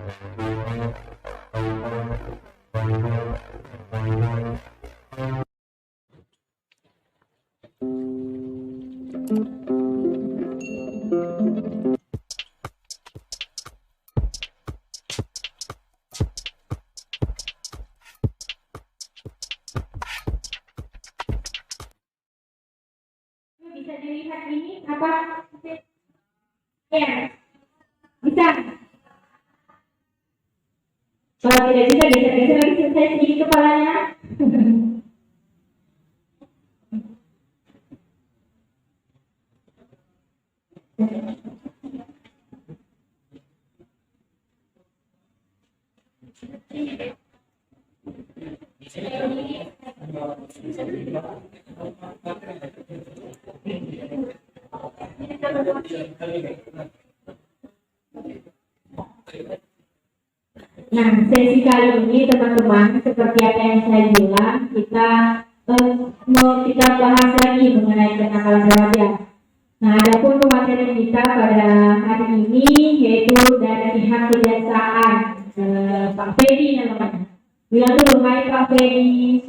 Bisa dilihat ini apa? Ya, bisa. Kalau tidak bisa, geser-geser lagi selesai sedikit kepalanya. Nah, sesi kali ini teman-teman, seperti apa yang saya bilang, kita bahas lagi mengenai kenakalan remaja. Nah, adapun pemateri kita pada hari ini yaitu dari pihak kejaksaan, Pak Ferry namanya. Bilang dulu, hai Pak Ferry.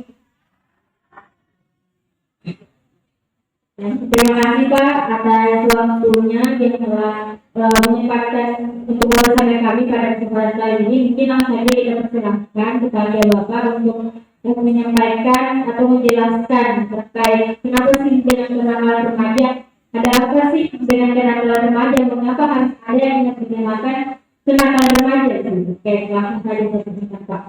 Terima kasih Pak atas waktunya yang telah menyempatkan untuk bersama kami pada kesempatan kali ini. Mungkin langsung saja kita persilahkan kepada Bapak untuk menyampaikan atau menjelaskan terkait kenapa sih dengan kenakalan remaja. Ada apa sih dengan kenakalan remaja? Mengapa harus ada yang dinamakan kenakalan remaja? Oke, langsung saja saya persilahkan Pak.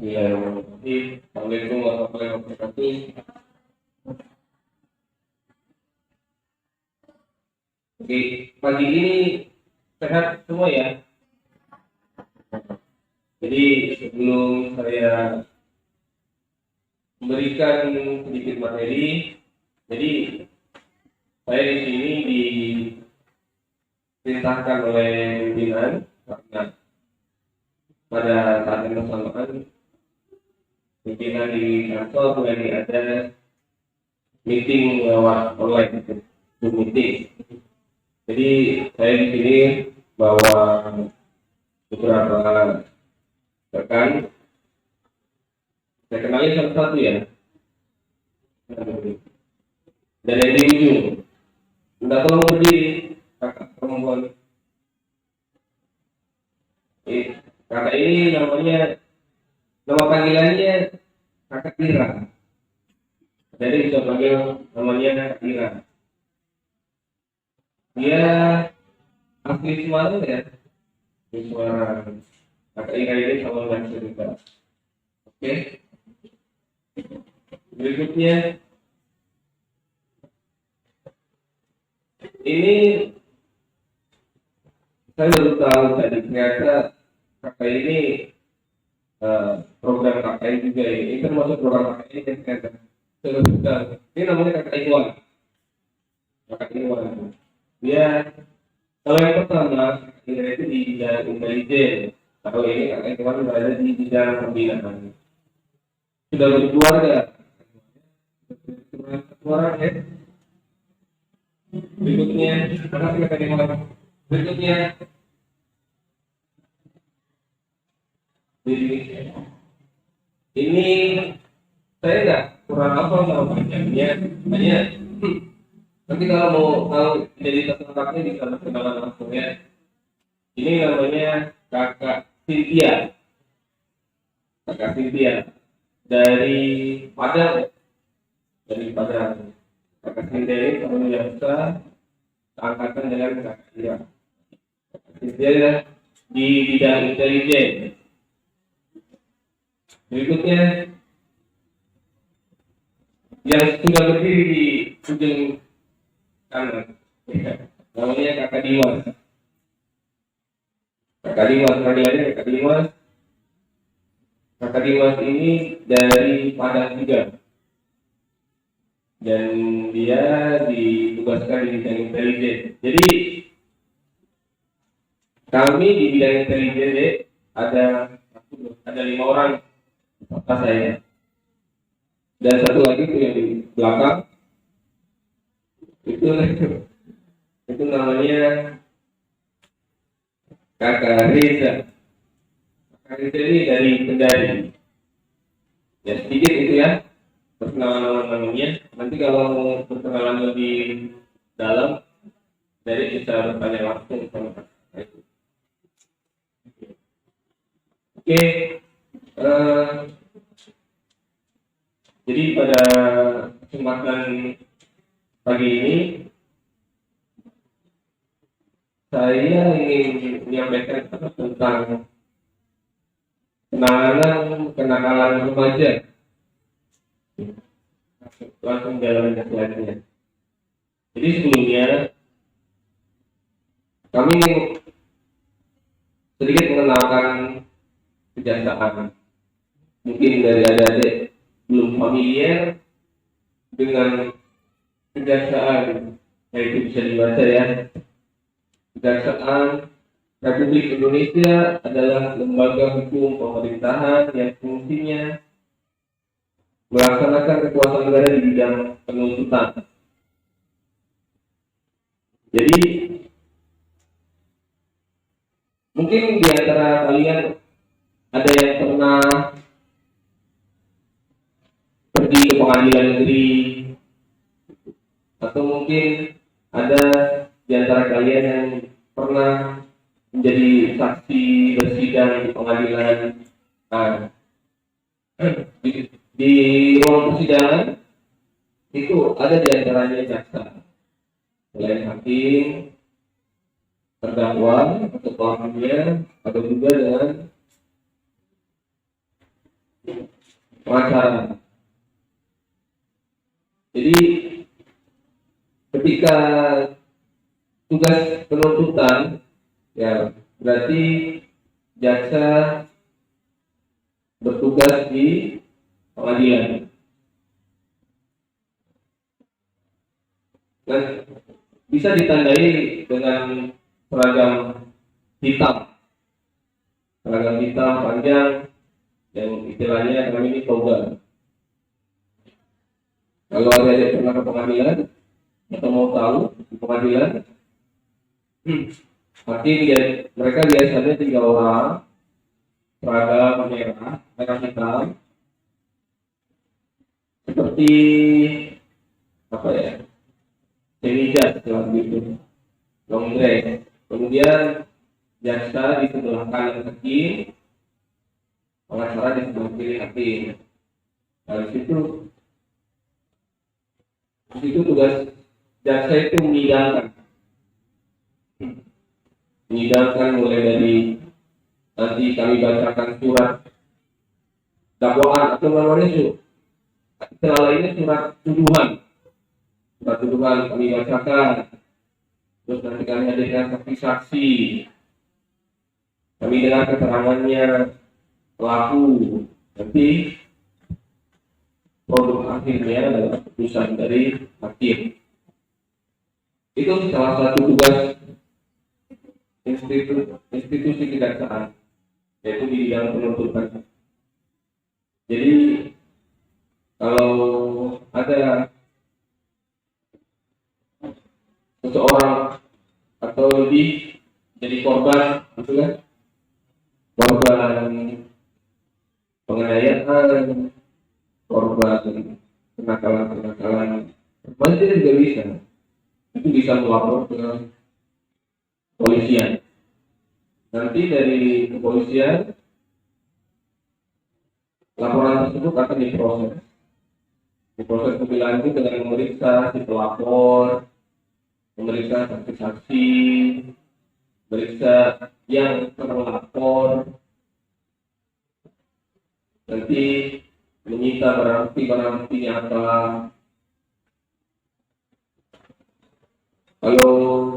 Ya, Assalamualaikum warahmatullahi wabarakatuh. Oke, pagi ini sehat semua ya. Jadi sebelum saya memberikan sedikit materi, jadi saya di sini diperintahkan oleh pimpinan karena pada saat yang bersamaan pimpinan di kantor lagi ada meeting lewat online, Zoom meeting. Jadi saya di sini bawa beberapa rekan. Saya kenalin satu-satu ya. Dan yang di ujung, minta tolong berdiri, kakak perempuan. Kakak ini nama panggilannya Kakak Ira. Jadi bisa panggil namanya Kakak Ira. Dia asli Semarang ya. Di Semarang. Kakak Ira ini sama dengan cerita. Oke. Berikutnya ini saya baru tahu tadi ternyata kakak ini program KKN juga ini termasuk program KKN yang ternyata sudah. Ini namanya kakak Iwan. Kakak Iwan. Dia kalau yang pertama itu di bidang intelijen. Kalau ini kakak Iwan berada di bidang pembinaan. Sudah berkeluarga. Orang ya. Berikutnya, makasih kakak Iwan. Berikutnya ini saya nggak kurang apa sama panjangnya banyak. Nanti kalau mau tahu identitas lengkapnya bisa berkenalan langsung ya. Ini namanya kakak Cynthia. Kakak Cynthia dari Padang. Kakak Cynthia ini teman yang besar angkatan dengan kakak Ira. Kakak Cynthia di bidang intelijen. Berikutnya yang sudah berdiri di ujung kanan, namanya Kakak Dimas. Kakak Dimas, panggilannya Kakak Dimas. Kakak Dimas ini dari Padang juga, dan dia ditugaskan di bidang intelijen. Jadi kami di bidang intelijen ada 5 orang serta saya. Dan satu lagi tuh yang di belakang itu itu namanya Kakak Reza. Kakak Reza ini dari Kendari. Ya sedikit itu ya perkenalan namanya. Nanti kalau mau perkenalan lebih dalam, dari bisa bertanya langsung sama Kakak itu. Oke, eh, jadi pada kesempatan pagi ini saya ingin menyampaikan tentang kenakalan remaja. Langsung jalan slide-nya. Jadi sebelumnya kami ingin sedikit mengenalkan kejaksaan. Mungkin dari adik-adik belum familiar dengan kejaksaan, yaitu bisa dibaca ya. Kejaksaan Republik Indonesia adalah lembaga hukum pemerintahan yang fungsinya melaksanakan kekuasaan negara di bidang penuntutan. Jadi mungkin di antara kalian ada yang pernah pergi ke pengadilan negeri, atau mungkin ada di antara kalian yang pernah menjadi saksi bersidang di pengadilan. Nah, di ruang persidangan itu ada di antaranya jaksa, selain hakim, terdakwa atau pelakunya, atau juga dengan pengacara. Jadi ketika tugas penuntutan, ya berarti jaksa bertugas di pengadilan. Dan bisa ditandai dengan seragam hitam panjang yang istilahnya kami ini toga. Kalau ada yang pernah ke pengadilan atau mau tahu di pengadilan, hakim mereka biasanya 3 orang, seragam merah hitam, seperti apa ya, semijas seperti itu, long dress. Kemudian jaksa di sebelah kanan hakim, pengacara di sebelah kiri hakim. Dari situ tugas jaksa itu menyidangkan mulai dari nanti kami bacakan surat dakwaan atau namanya istilah lainnya surat tuduhan kami bacakan. Terus nanti kami hadirkan saksi-saksi, kami dengar keterangannya pelaku. Nanti produk akhirnya adalah keputusan dari hakim. Itu salah satu tugas institusi kejaksaan, yaitu di bidang penuntutan. Jadi kalau ada seseorang atau lebih jadi korban, gitu kan, korban penganiayaan, korban kenakalan remaja juga bisa, itu bisa melapor ke polisian. Nanti dari kepolisian laporan tersebut akan diproses lebih lanjut dengan memeriksa si pelapor, memeriksa saksi-saksi, memeriksa yang terlapor, nanti menyita barang bukti nyata. Kalau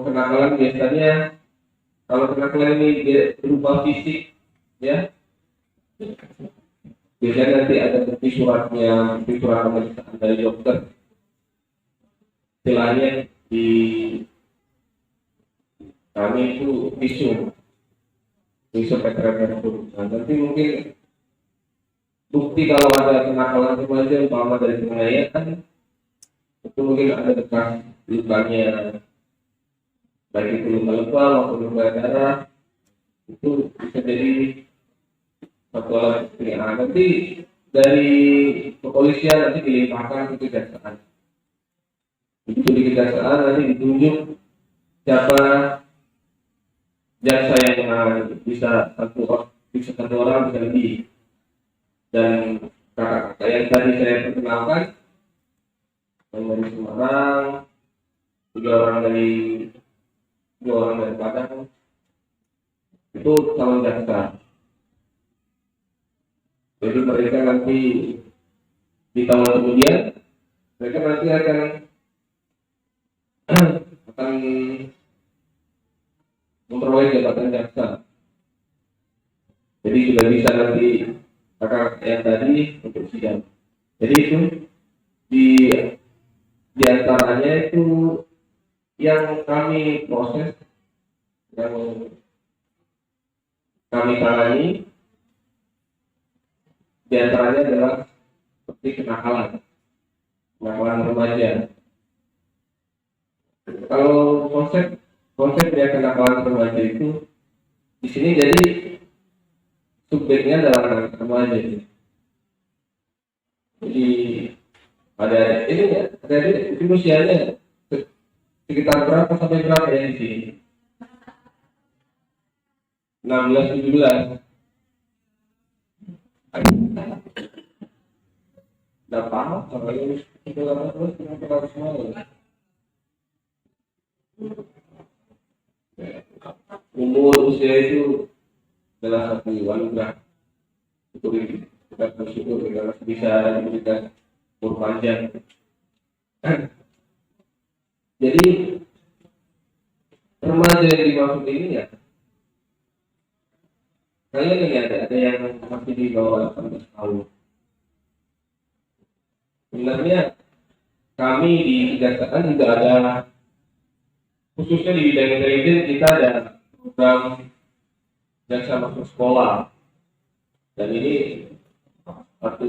kenakalan biasanya, kalau kenakalan ini berupa fisik, ya, biasanya nanti ada bukti surat pemeriksaan dari dokter. Istilahnya di kami itu visum petreperatur. Nah, nanti mungkin bukti kalau ada kenakalan remaja umpama dari penganiayaan, itu mungkin ada bekas lukanya, baik itu luka lebam maupun luka darah, itu bisa jadi satu alat bukti. Nah, nanti dari kepolisian nanti dilimpahkan ke kejaksaan. Itu di kejaksaan nanti ditunjuk siapa jaksa yang bisa satu orang bisa lebih. Dan kakak-kakak yang tadi saya perkenalkan, yang dari Semarang, dua orang dari Padang, itu calon jaksa. Jadi mereka nanti di tahun kemudian mereka nanti akan memperoleh jabatan jaksa. Jadi sudah bisa nanti kakak yang tadi untuk sidang. Jadi itu di antaranya itu yang kami proses, yang kami tangani, di antaranya adalah seperti kenakalan remaja. Kalau konsep dia kenakalan remaja itu di sini jadi subjeknya adalah anak remaja. Jadi ada ini ya, ada ini usianya sekitar berapa sampai berapa ya di sini? 16-17. Udah paham kalau ini terus kenapa harus mau? Umur usia itu adalah satu anugerah. Itu kita bersyukur kalau bisa diberikan umur panjang. Jadi remaja yang dimaksud ini ya, kalian ini ada yang masih di bawah 18 tahun. Sebenarnya kami di kejaksaan juga ada, khususnya di bidang intelijen kita ada program jaksa masuk sekolah, dan ini satu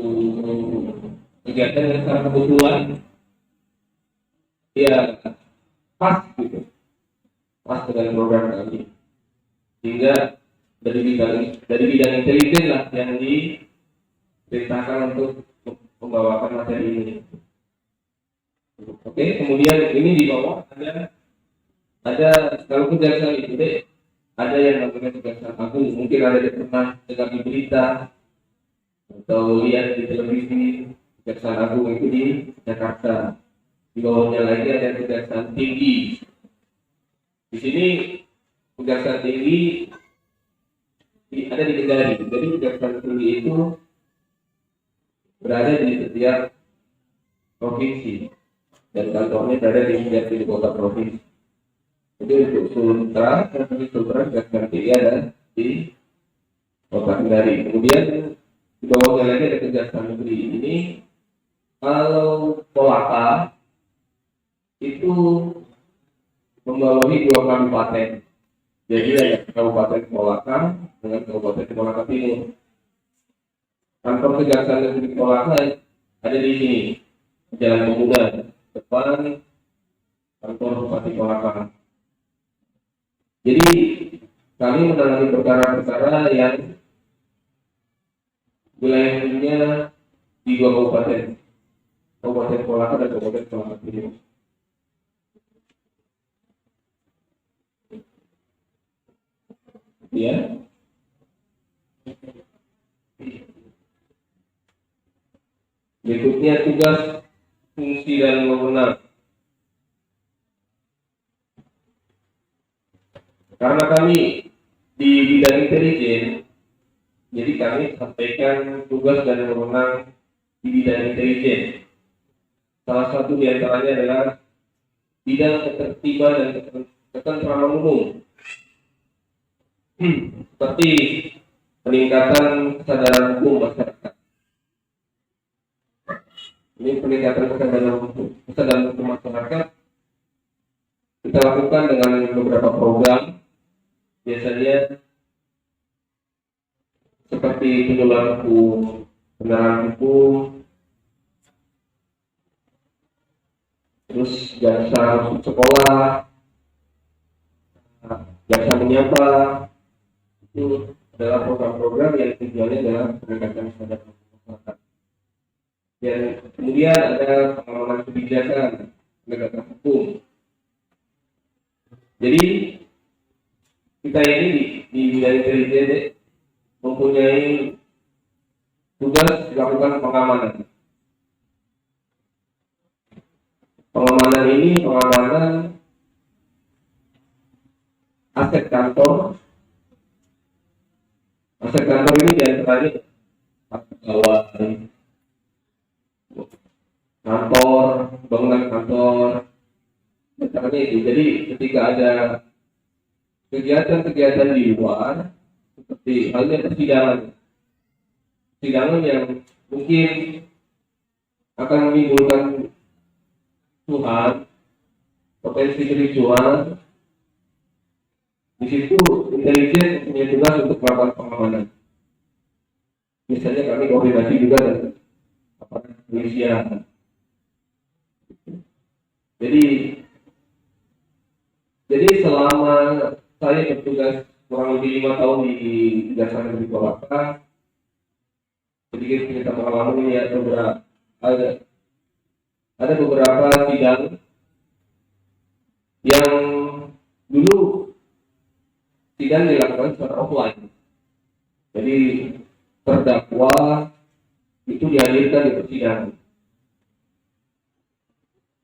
kegiatan yang sangat kebetulan ya, pas gitu, pas dengan program kami, sehingga dari bidang intelijen lah yang diperintahkan untuk membawakan materi ini. Oke, kemudian ini di bawah ada kalau kejaksaan itu deh, ada yang namanya Kejaksaan Agung. Mungkin ada yang pernah dengar di berita atau lihat di televisi. Kejaksaan Agung itu di Jakarta. Di bawahnya lagi ada Kejaksaan Tinggi. Di sini Kejaksaan Tinggi ada di Kendari. Jadi Kejaksaan Tinggi itu berada di setiap provinsi dan kantornya berada di setiap kota provinsi. Jadi untuk Sultra, Kejaksaan Tinggi ada di Kota Kendari. Kemudian di bawahnya lagi ada Kejaksaan Negeri. Ini kalau Kolaka itu membawahi 2 kabupaten. Jadi ada Kabupaten Kolaka dengan Kabupaten Kolaka Timur. Kantor Kejaksaan Negeri Kolaka ada di sini, Jalan Pemuda, depan kantor Bupati Kolaka. Jadi kami menangani perkara-perkara yang wilayahnya di 2 kabupaten, Kabupaten Kolaka dan Kabupaten Kolaka Timur. Ya. Berikutnya tugas, fungsi dan wewenang. Karena kami di bidang intelijen, jadi kami sampaikan tugas dan wewenang di bidang intelijen. Salah satu di antaranya adalah bidang ketertiban dan ketentraman umum, seperti peningkatan kesadaran hukum masyarakat. Ini peningkatan kesadaran hukum masyarakat kita lakukan dengan beberapa program, biasanya seperti penyuluhan hukum, kebenaran hukum, terus jasa masuk sekolah, jasa menyapa, itu adalah program-program yang tujuannya adalah meningkatkan standar masyarakat. Dan kemudian ada pengamanan kebijakan penegakan hukum. Jadi kita ini di bidang intelijen mempunyai tugas melakukan pengamanan. Pengamanan ini pengamanan aset kantor. Aset kantor ini diantaranya pegawai kantor, bangunan kantor, misalnya itu. Jadi ketika ada kegiatan-kegiatan di luar, seperti halnya persidangan yang mungkin akan menimbulkan tuhan, potensi kericuan, di situ intelijen punya tugas untuk melakukan pengamanan. Misalnya kami koordinasi juga dengan aparat kepolisian. Jadi selama saya bertugas kurang lebih 5 tahun di Kejaksaan Negeri Purwakarta, sedikit kita pengalaman ya, ada beberapa sidang yang dulu sidang dilakukan secara offline. Jadi terdakwa itu dihadirkan di persidangan.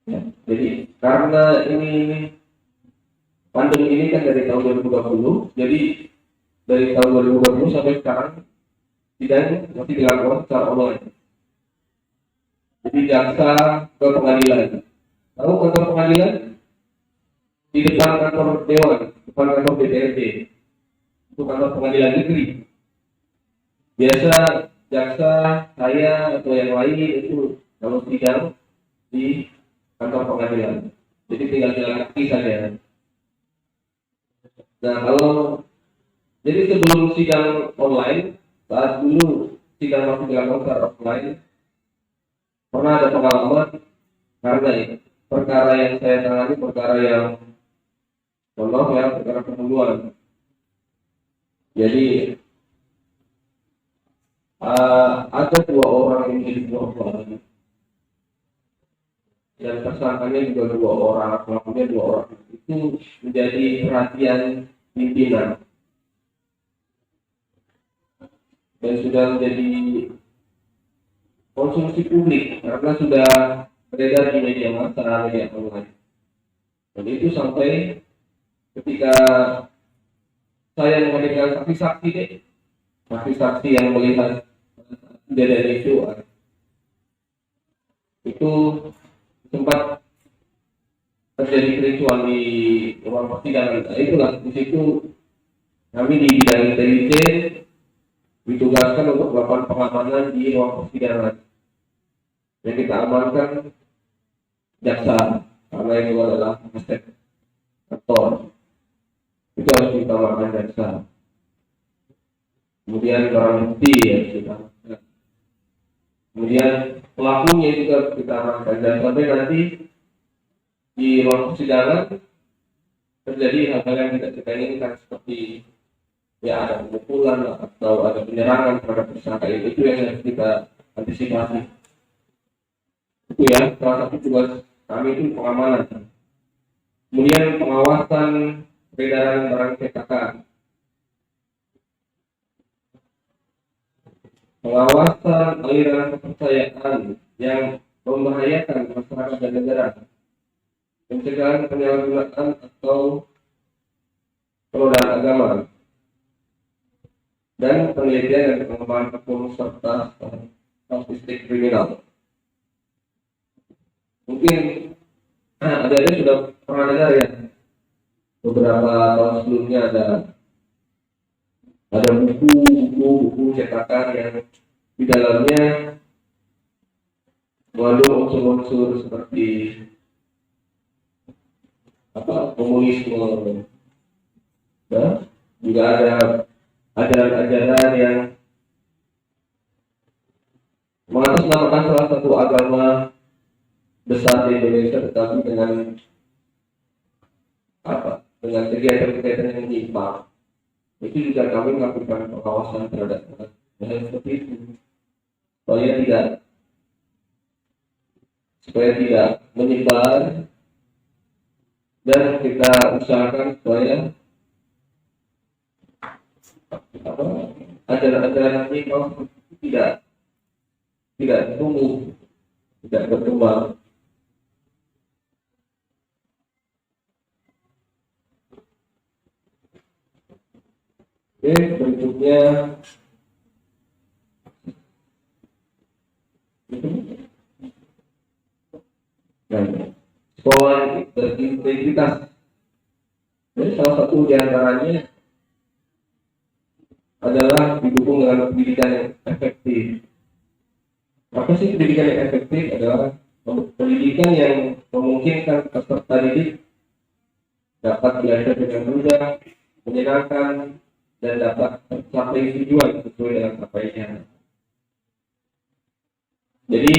Ya, jadi karena ini pandemi ini kan dari tahun 2020, jadi dari tahun 2020 sampai sekarang sidang masih dilakukan secara online. Jadi jaksa ke pengadilan. Lalu kantor pengadilan di depan kantor dewan, depan kantor DPRD, itu kantor pengadilan negeri. Biasa jaksa, saya atau yang lain itu kalau sidang di kantor pengadilan. Jadi tinggal jalan kaki saja. Nah jadi sebelum sidang online, saat dulu sidang masih dilakukan secara offline, pernah ada pengalaman karena perkara yang saya tangani perkara yang perkara pembunuhan. Jadi ada 2 orang yang menjadi korban dan tersangkanya juga 2 orang, pelakunya 2 orang. Itu menjadi perhatian pimpinan dan sudah menjadi konsumsi publik karena sudah beredar di media massa, media online. Dan itu sampai ketika saya menghadirkan saksi-saksi yang melihat kejadian itu sempat terjadi kericuan di ruang persidangan. Itulah di situ kami di bidang intelijen ditugaskan untuk melakukan pengamanan di ruang persidangan. Yang kita amankan jaksa karena itu adalah aset kantor. Itu harus kita amankan jaksa. Kemudian barang bukti ya kita amankan. Kemudian pelakunya juga kita amankan dan sampai nanti di ruang persidangan terjadi hal-hal yang tidak kita inginkan seperti ya ada pemukulan atau ada penyerangan terhadap tersangka itu yang harus kita antisipasi. Itu ya salah satu tugas kami itu pengamanan. Kemudian pengawasan peredaran barang cetakan, pengawasan aliran kepercayaan yang membahayakan masyarakat dan negara, pencegahan penyalahgunaan atau penodaan agama, dan penelitian dan pengembangan hukum serta statistik kriminal. Mungkin ada sudah pernah dengar ya, beberapa tahun sebelumnya ada buku cetakan yang di dalamnya mengandung unsur-unsur seperti komunisme, ya, juga ada ajaran-ajaran yang mengatasnamakan salah satu agama besar di Indonesia, tetapi dengan dengan kegiatan-kegiatan yang menyimpang, itu juga kami melakukan pengawasan terhadap hal seperti itu supaya tidak menyebar, dan kita usahakan supaya ajaran-ajaran menyimpang tidak tumbuh, tidak berkembang. Oke, berikutnya sekolah berintegritas. Jadi salah satu diantaranya adalah didukung dengan pendidikan yang efektif. Apa sih pendidikan yang efektif? Adalah pendidikan yang memungkinkan peserta didik dapat belajar dengan mudah, menyenangkan, dan dapat mencapai tujuan sesuai dengan capaiannya. Jadi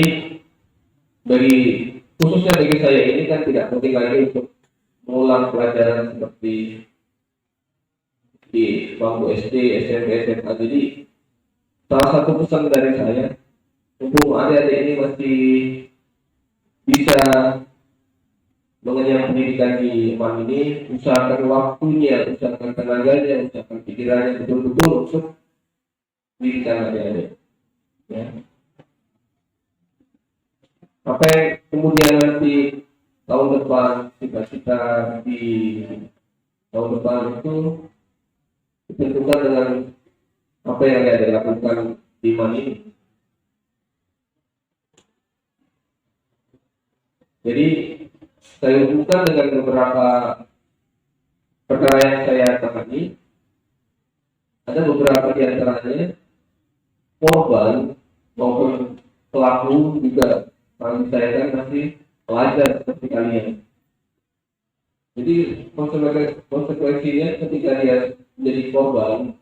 khususnya bagi saya ini kan tidak penting lagi untuk mengulang pelajaran seperti di bangku SD, SMP, SMA. Jadi salah satu pesan dari saya untuk adik-adik ini masih bisa mengenyam pendidikan di MAN ini, usahakan waktunya, usahakan tenaganya, usahakan pikirannya betul-betul untuk pendidikan adik-adik. Ya. Apa yang kemudian nanti tahun depan, cita-cita di tahun depan itu ditentukan dengan apa yang adik-adik lakukan di MAN ini. Jadi saya hubungkan dengan beberapa perkara yang saya tangani. Ada beberapa di antaranya korban maupun pelaku juga kami saya kan masih pelajar seperti kalian. Jadi konsekuensinya ketika dia menjadi korban,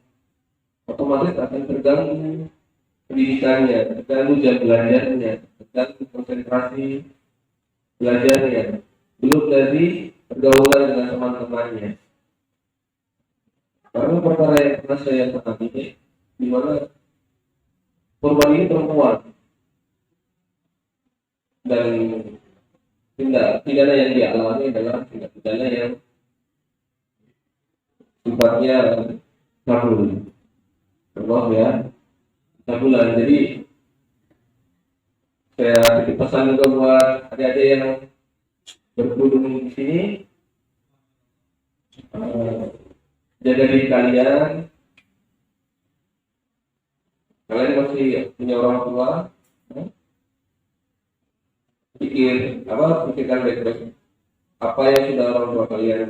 otomatis akan terganggu pendidikannya, terganggu jam belajarnya, terganggu konsentrasi belajarnya, belum dari pergaulan dengan teman-temannya. Karena perkara yang pernah saya tangani, di mana korban ini perempuan dan tindak pidana yang dialami adalah tindak pidana yang sifatnya cabul, ya, cabulan. Jadi saya titip pesan juga buat adik-adik yang berkunjung di sini, jaga diri kalian. Kalian masih punya orang tua, pikirkan baik-baik apa yang sudah orang tua kalian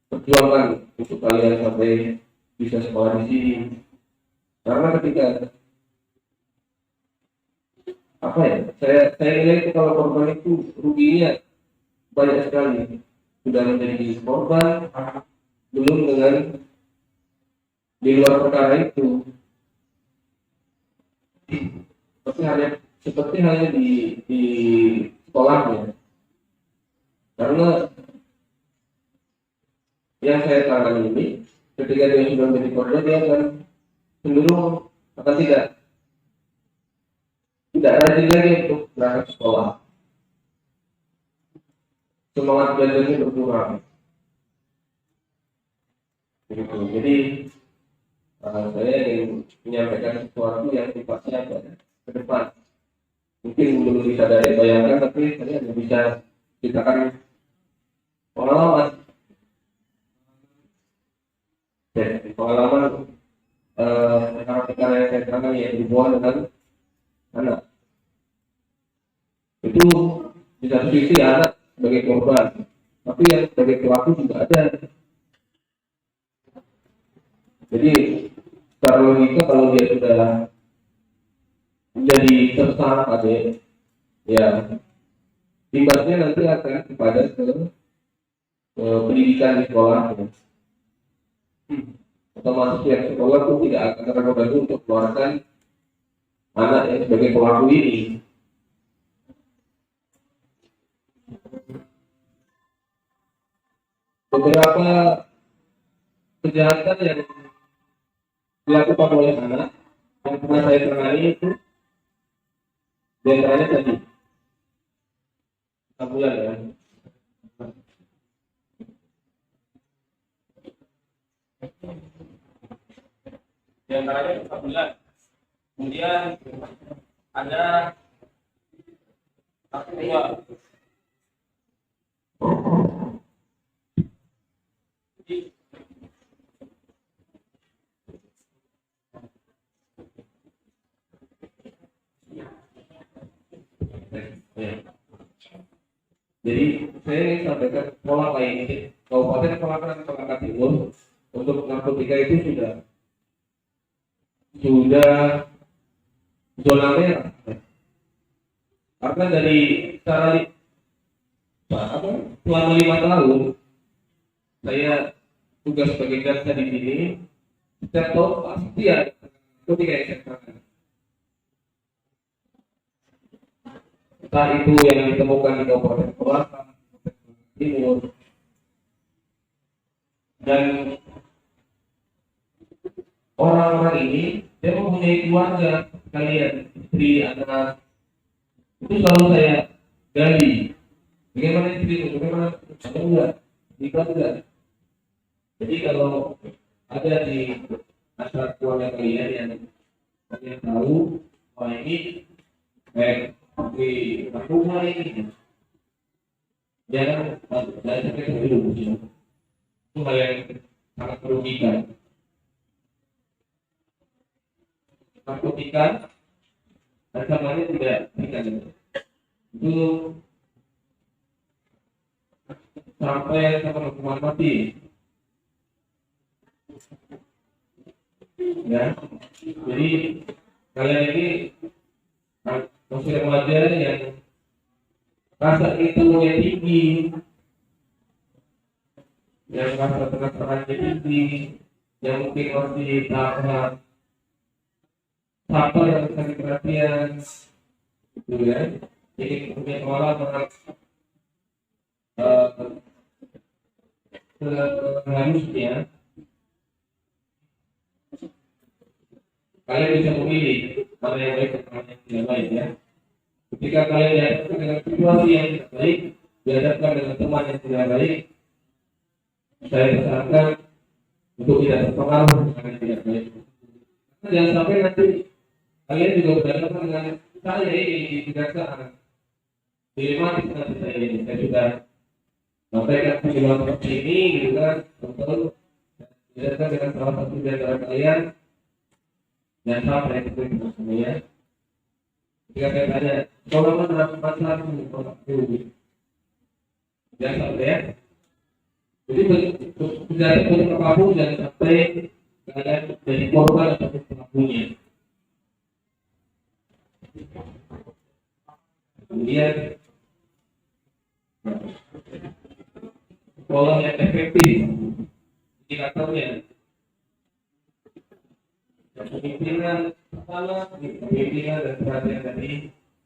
perjuangkan untuk kalian sampai bisa sekolah di sini. Karena ketika saya nilai itu kalau korban itu ruginya banyak sekali. Sudah menjadi korban, belum dengan di luar perkara itu, seperti hanya di sekolahnya. Karena yang saya tangani ini, ketika dia sudah menjadi korban, dia akan cenderung akan tidak rajin lagi untuk berangkat sekolah. Semangat belajarnya berkurang. Jadi saya ingin menyampaikan sesuatu yang sifatnya ke depan. Mungkin belum bisa dari bayangkan, tapi saya hanya bisa ceritakan pengalaman. Pengalaman perkara-perkara yang saya tangani yang dibuat dengan anak. Itu di satu sisi anak sebagai korban, tapi yang sebagai pelaku juga ada. Jadi secara logika kalau dia sudah menjadi tersangka, ya imbasnya nanti akan kepada pendidikan di sekolah. Otomatis yang sekolah pun tidak akan ragu-ragu untuk keluarkan anak yang sebagai pelaku ini. Beberapa kejahatan yang dilakukan oleh anak yang pernah saya tangani itu diantaranya tadi 6 bulan ya. Diantaranya 4 bulan. Kemudian ada satu dua. Jadi saya ingin sampaikan pola lain ini. Kabupaten Palawan Selatan Timur untuk narkotika itu sudah zona merah. Karena dari cara selama 5 tahun saya tugas sebagai jaksa di sini, setiap tahun pasti ada narkotika yang saya tangani. Entah itu yang ditemukan di Kabupaten Selatan Timur, dan orang-orang ini dia mempunyai keluarga kalian, istri, anak, itu selalu saya gali. Bagaimana istri itu, bagaimana atau enggak, nikah enggak. Jadi kalau ada di antara keluarga kalian yang kalian tahu, wah ini di rumah ini jangan sampai dulu, itu hal yang sangat merugikan. Narkotika ancamannya tidak ringan, itu sampai hukuman mati ya. Jadi kalian ini masih remaja yang rasa intelektualnya tinggi, yang rasa penasarannya tinggi, yang mungkin masih tahap sabar dan sakit perhatian, gitu ya. Jadi punya pengalaman seharusnya kalian bisa memilih mana yang baik dan mana yang tidak baik ya. Ketika kalian dihadapkan dengan situasi yang tidak baik, dihadapkan dengan teman yang tidak baik, saya sarankan untuk tidak terpengaruh dengan yang tidak baik. Jangan sampai nanti kalian juga berhadapan dengan saya ini di kejaksaan. Dilematis nanti saya ini, saya sudah sampaikan video seperti ini, gitu kan, betul. Dihadapkan dengan salah satu di antara kalian, dan sampai seperti itu ya. Jika saya tanya, kalau mana masalah itu, jangan sampai ya. Jadi kejadian untuk apapun jangan sampai kalian jadi korban atau pelakunya. Kemudian pola yang efektif indikatornya. Pemimpinan pertama, pemimpinan dan perhatian dari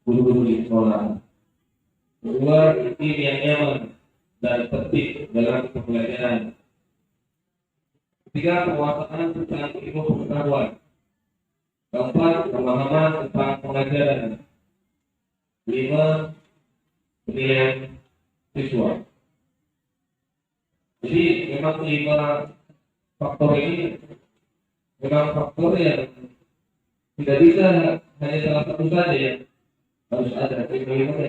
guru-guru di sekolah. Kedua, tim yang nyaman dan tertib dalam pembelajaran. Ketiga, penguasaan tentang ilmu pengetahuan. Keempat, pemahaman tentang pengajaran. 5, penilaian siswa. Jadi memang 5 faktor ini memang faktor yang tidak bisa hanya salah satu saja yang harus ada, yang ada.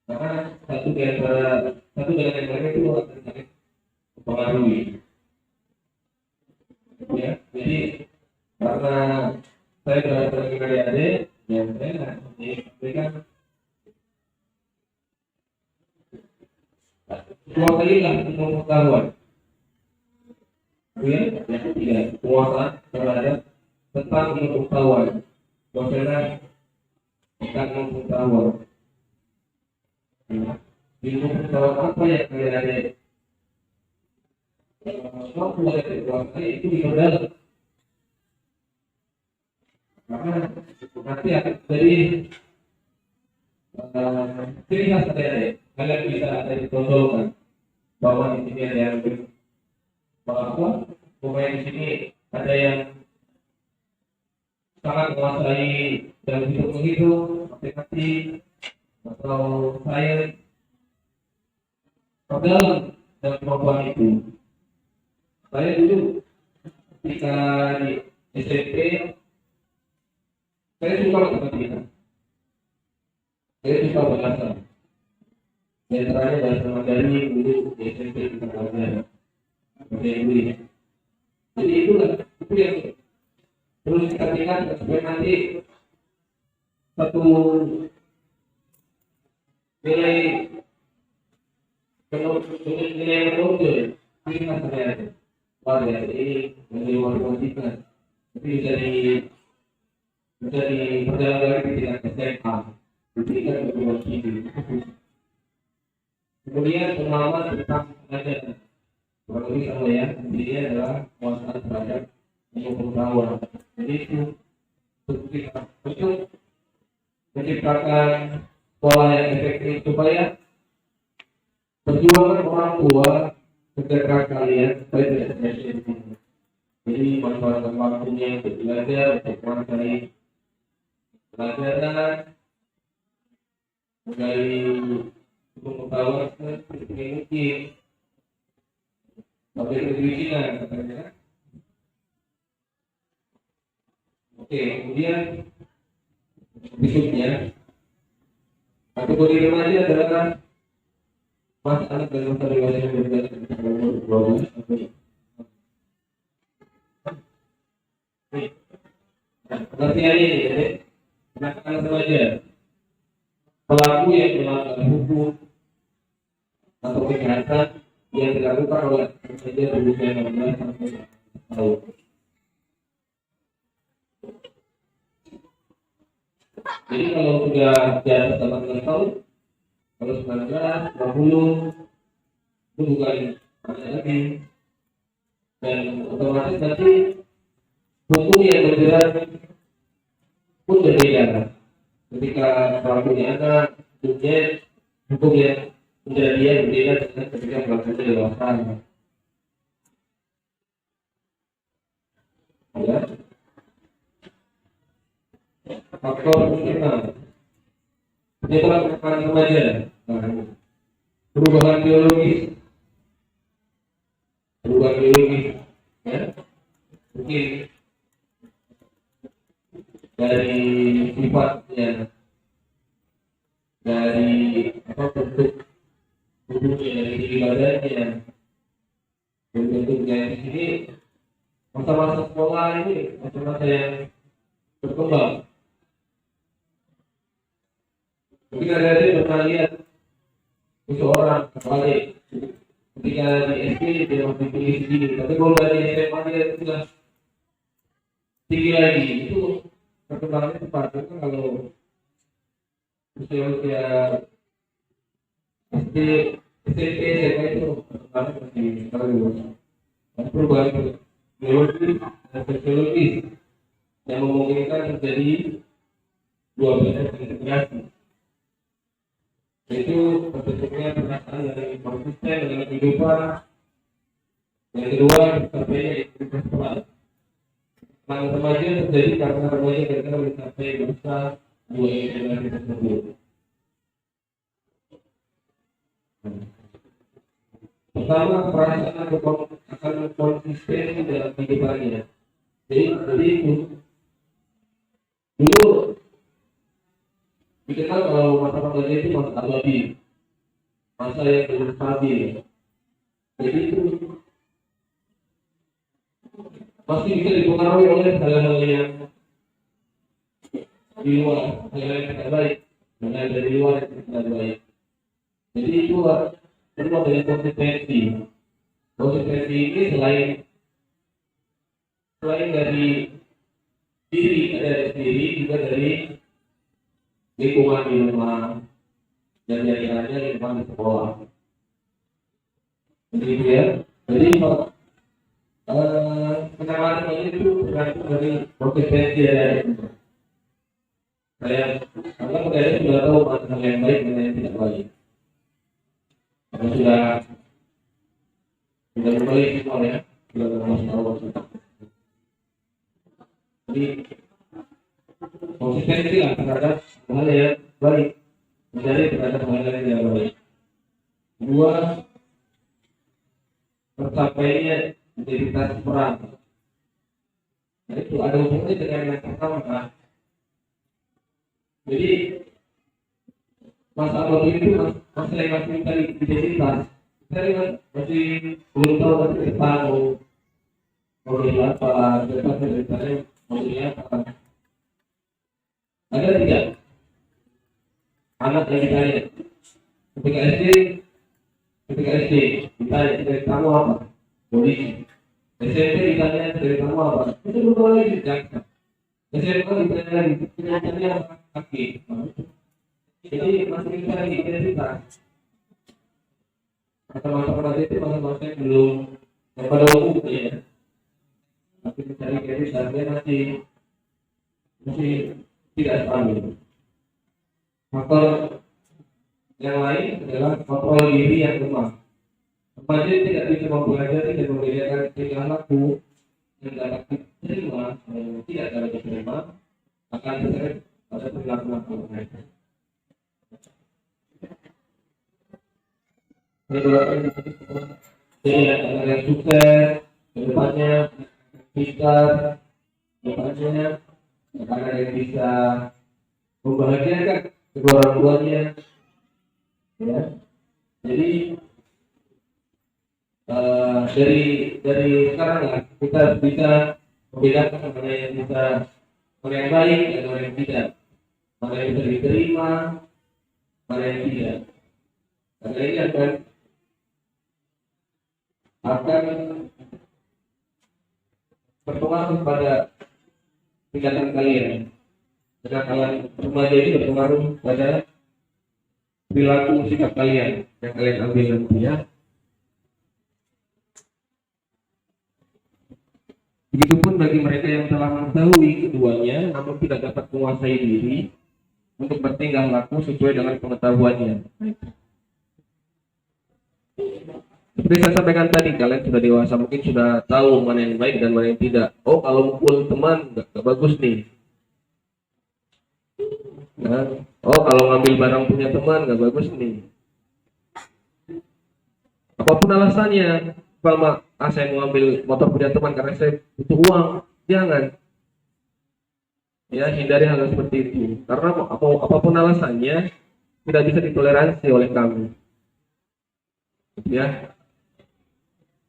Karena satu dari yang lain itu akan saling mempengaruhi. Ya, jadi karena saya berada di adik, yang saya memberikan dua kali lah ilmu pengetahuan. Ya, yang ketiga, penguasaan terhadap tentang ilmu pengetahuan. Maksudnya tentang ilmu pengetahuan. Ilmu pengetahuan apa yang kalian ada? Semua itu diperdalam. karena nanti akan jadi ciri khas adik-adik. Kalian bisa ada ditonjolkan bahwa di sini ada yang bahwa pemain di sini ada yang sangat menguasai dalam hidup matematik atau sains. Padahal dalam kemampuan itu, saya dulu ketika di SMP, saya suka matematika, saya suka bahasa. Di antaranya bahasa Mandarin dulu di SMP kita belajar bahasa Inggris. Jadi itu yang terus kita tingkat sampai nanti satu nilai nilai yang muncul kita saya pada ini dari matematika tapi bisa di perjalanan di tingkat SMA diberikan kedua sisi. Kemudian pengalaman tentang pengajaran kurang lebih sama ya, intinya adalah penguasaan terhadap ilmu pengetahuan. Jadi itu untuk menciptakan pola yang efektif supaya perjuangan orang tua sejahtera kalian supaya tidak sia-sia. Jadi manfaatkan waktunya untuk belajar, untuk menguasai pelajaran, menggali pengetahuan seperti mungkin. Oke, perizinan katanya. Oke, kemudian berikutnya kategori remaja adalah masa anak dan masa dewasa yang berbeda dengan umur 12 sampai. Pengertian ini jadi anak-anak remaja pelaku yang melanggar hukum atau kejahatan yang dilakukan oleh remaja berusia 16 sampai tahun. Jadi kalau sudah di atas 18 tahun, kalau 19, 20 itu bukan ada lagi, dan otomatis nanti hukum yang berjalan pun berbeda. Ketika pelakunya anak, hukum yang kejadian berbeda dengan ketika pelakunya dewasa. Ya. Faktor internal penyebab anak remaja, perubahan biologis, ya, mungkin dari sifatnya, dari bentuk tubuhnya, dari diri badannya, bentuknya di sini masa-masa sekolah ini masa-masa yang berkembang. Mungkin ada yang pernah lihat seseorang kembali ketika di SD dia masih tinggi segini, tapi kalau dari SMA dia sudah tinggi lagi. Itu perkembangannya cepat. Karena kalau usia SD, SMP, SMA itu perkembangannya masih terlalu. Perubahan biologis dan fisiologis yang memungkinkan terjadi dua proses integrasi. Itu terbentuknya perasaan yang konsisten dalam kehidupan. Yang kedua, tercapainya integritas moral. Nah, remaja terjadi karena remaja gagal mencapai masa dua integrasi tersebut. Pertama, perasaan akan konsisten dalam kehidupannya. Jadi itu dulu dikenal kalau masa remaja itu masa abadi, masa yang belum stabil. Jadi itu pasti bisa dipengaruhi oleh hal-hal yang di luar, hal-hal yang tidak baik, hal-hal dari luar yang tidak baik. Jadi itu perlu ada konsekuensi. Konsekuensi ini selain dari diri, ada dari diri juga dari lingkungan di rumah dan jaringannya lingkungan di sekolah. Jadi itu ya. Jadi penanganan itu bergantung dari konsekuensi dari Saya karena kalian sudah tahu mana yang baik mana yang tidak baik. Kalau sudah baik semua ya, sudah masuk Allah. Jadi konsistensi lah terhadap hal yang baik, menjadi terhadap hal yang tidak baik. Dua, tercapainya identitas perang. Nah, itu ada hubungannya dengan yang pertama kan? Jadi masalah itu masalah yang masih mencari identitas. Saya masih belum tahu nanti depan mau jadi apa, depan ceritanya mau jadi apa. Ada tidak anak yang ditanya ketika SD ditanya dari kamu apa? Polisi. SMP ditanya dari kamu apa? Itu berapa lagi jaksa. SMA ditanya lagi penyakitnya apa? Kaki. Jadi masih mencari identitas. Masa-masa pada itu masa-masa yang belum yang pada umumnya ya. Tapi mencari identitasnya masih tidak stabil. Faktor yang lain adalah kontrol diri yang lemah. Remaja tidak bisa mempelajari dan membedakan tingkah laku yang dapat diterima dan yang tidak dapat diterima akan terseret pada perilaku mereka. Jadi anak yang sukses kedepannya bisa depannya anak yang bisa membahagiakan kedua orang tuanya ya. Jadi dari sekarang lah kita bisa membedakan mana yang bisa mana yang baik dan mana yang tidak, mana yang bisa diterima mana yang tidak, karena ini akan berpengaruh pada tingkatan kalian. Kenakalan remaja ini berpengaruh pada perilaku sikap kalian yang kalian ambil nanti ya. Begitupun bagi mereka yang telah mengetahui keduanya namun tidak dapat menguasai diri untuk bertingkah laku sesuai dengan pengetahuannya. Seperti saya sampaikan tadi, kalian sudah dewasa, mungkin sudah tahu mana yang baik dan mana yang tidak. Oh, kalau mukul teman gak bagus nih. Nah, oh, kalau ngambil barang punya teman gak bagus nih. Apapun alasannya, kalau saya mau ambil motor punya teman karena saya butuh uang, jangan. Ya, hindari hal seperti itu. Karena apapun alasannya tidak bisa ditoleransi oleh kami. Ya.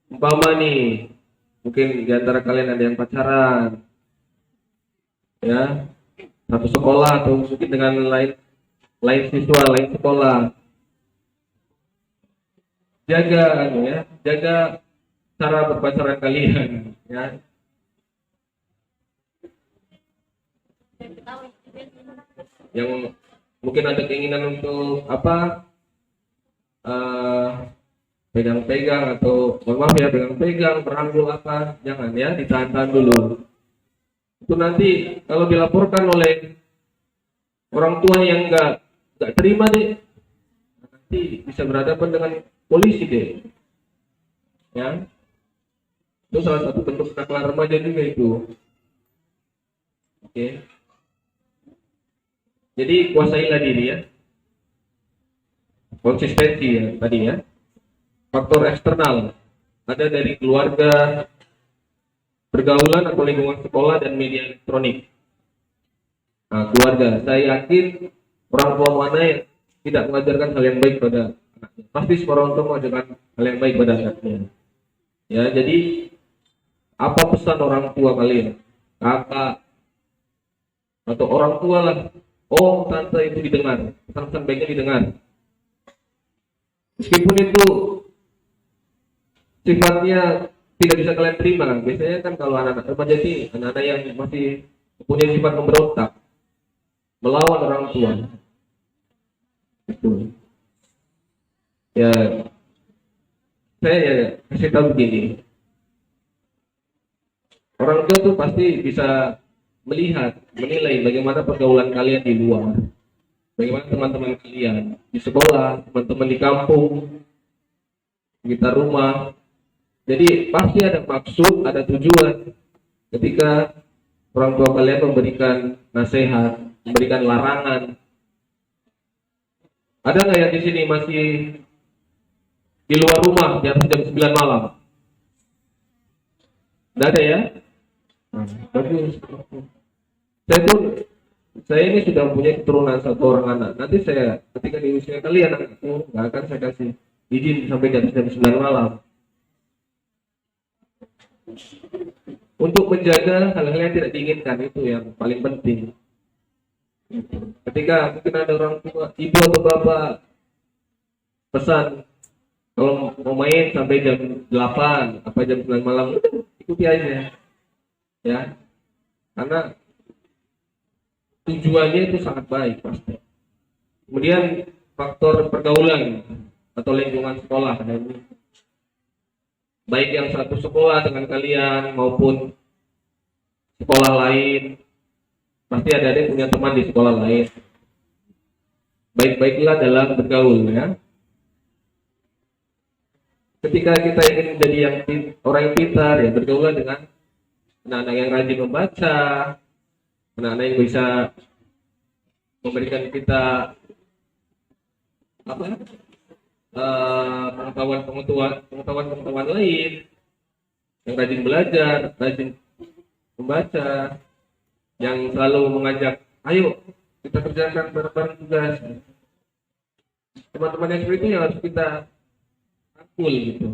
Umpama nih, mungkin di antara kalian ada yang pacaran, ya, satu sekolah atau mungkin dengan lain siswa, lain sekolah. Jaga cara berpacaran kalian, ya. Yang mungkin ada keinginan untuk apa? Pegang-pegang atau mohon maaf ya, pegang-pegang, berangkul apa, jangan ya, ditahan-tahan dulu. Itu nanti kalau dilaporkan oleh orang tua yang nggak terima deh, nanti bisa berhadapan dengan polisi deh, ya. Itu salah satu bentuk kenakalan remaja juga itu. Oke. Jadi kuasailah diri ya, konsistensi ya tadi ya. Faktor eksternal ada dari keluarga, pergaulan atau lingkungan sekolah dan media elektronik. Nah, keluarga, saya yakin orang tua mana yang tidak mengajarkan hal yang baik pada anaknya. Pasti semua orang tua mengajarkan hal yang baik pada anaknya. Ya, jadi apa pesan orang tua kalian? Kakak atau orang tua lah. Oh, tante itu didengar, pesan-pesan baiknya didengar. Meskipun itu sifatnya tidak bisa kalian terima, biasanya kan kalau anak-anak remaja ini anak-anak yang masih mempunyai sifat memberontak melawan orang tua itu ya, saya kasih tahu begini, orang tua tuh pasti bisa melihat, menilai bagaimana pergaulan kalian di luar, bagaimana teman-teman kalian di sekolah, teman-teman di kampung, sekitar rumah. Jadi pasti ada maksud, ada tujuan ketika orang tua kalian memberikan nasihat, memberikan larangan. Ada nggak yang di sini masih di luar rumah di atas jam 9 malam? Tidak ada ya? Bagus. Saya ini sudah punya keturunan 1 orang anak. Nanti saya ketika di usia kalian anakku nggak akan saya kasih izin sampai jam 9 malam. Untuk menjaga hal-hal yang tidak diinginkan itu yang paling penting. Ketika mungkin ada orang tua, ibu atau bapak pesan kalau mau main sampai jam 8 apa jam 9 malam, ikuti aja. Ya. Karena tujuannya itu sangat baik pasti. Kemudian faktor pergaulan atau lingkungan sekolah, baik yang satu sekolah dengan kalian maupun sekolah lain, pasti ada yang punya teman di sekolah lain. Baik-baiklah dalam bergaul ya. Ketika kita ingin menjadi orang yang pintar, ya bergaul dengan anak-anak yang rajin membaca, anak-anak yang bisa memberikan kita pengetahuan lain, yang rajin belajar, rajin membaca, yang selalu mengajak, ayo kita kerjakan bareng-bareng tugas. Teman-teman yang seperti itu yang harus kita rangkul gitu.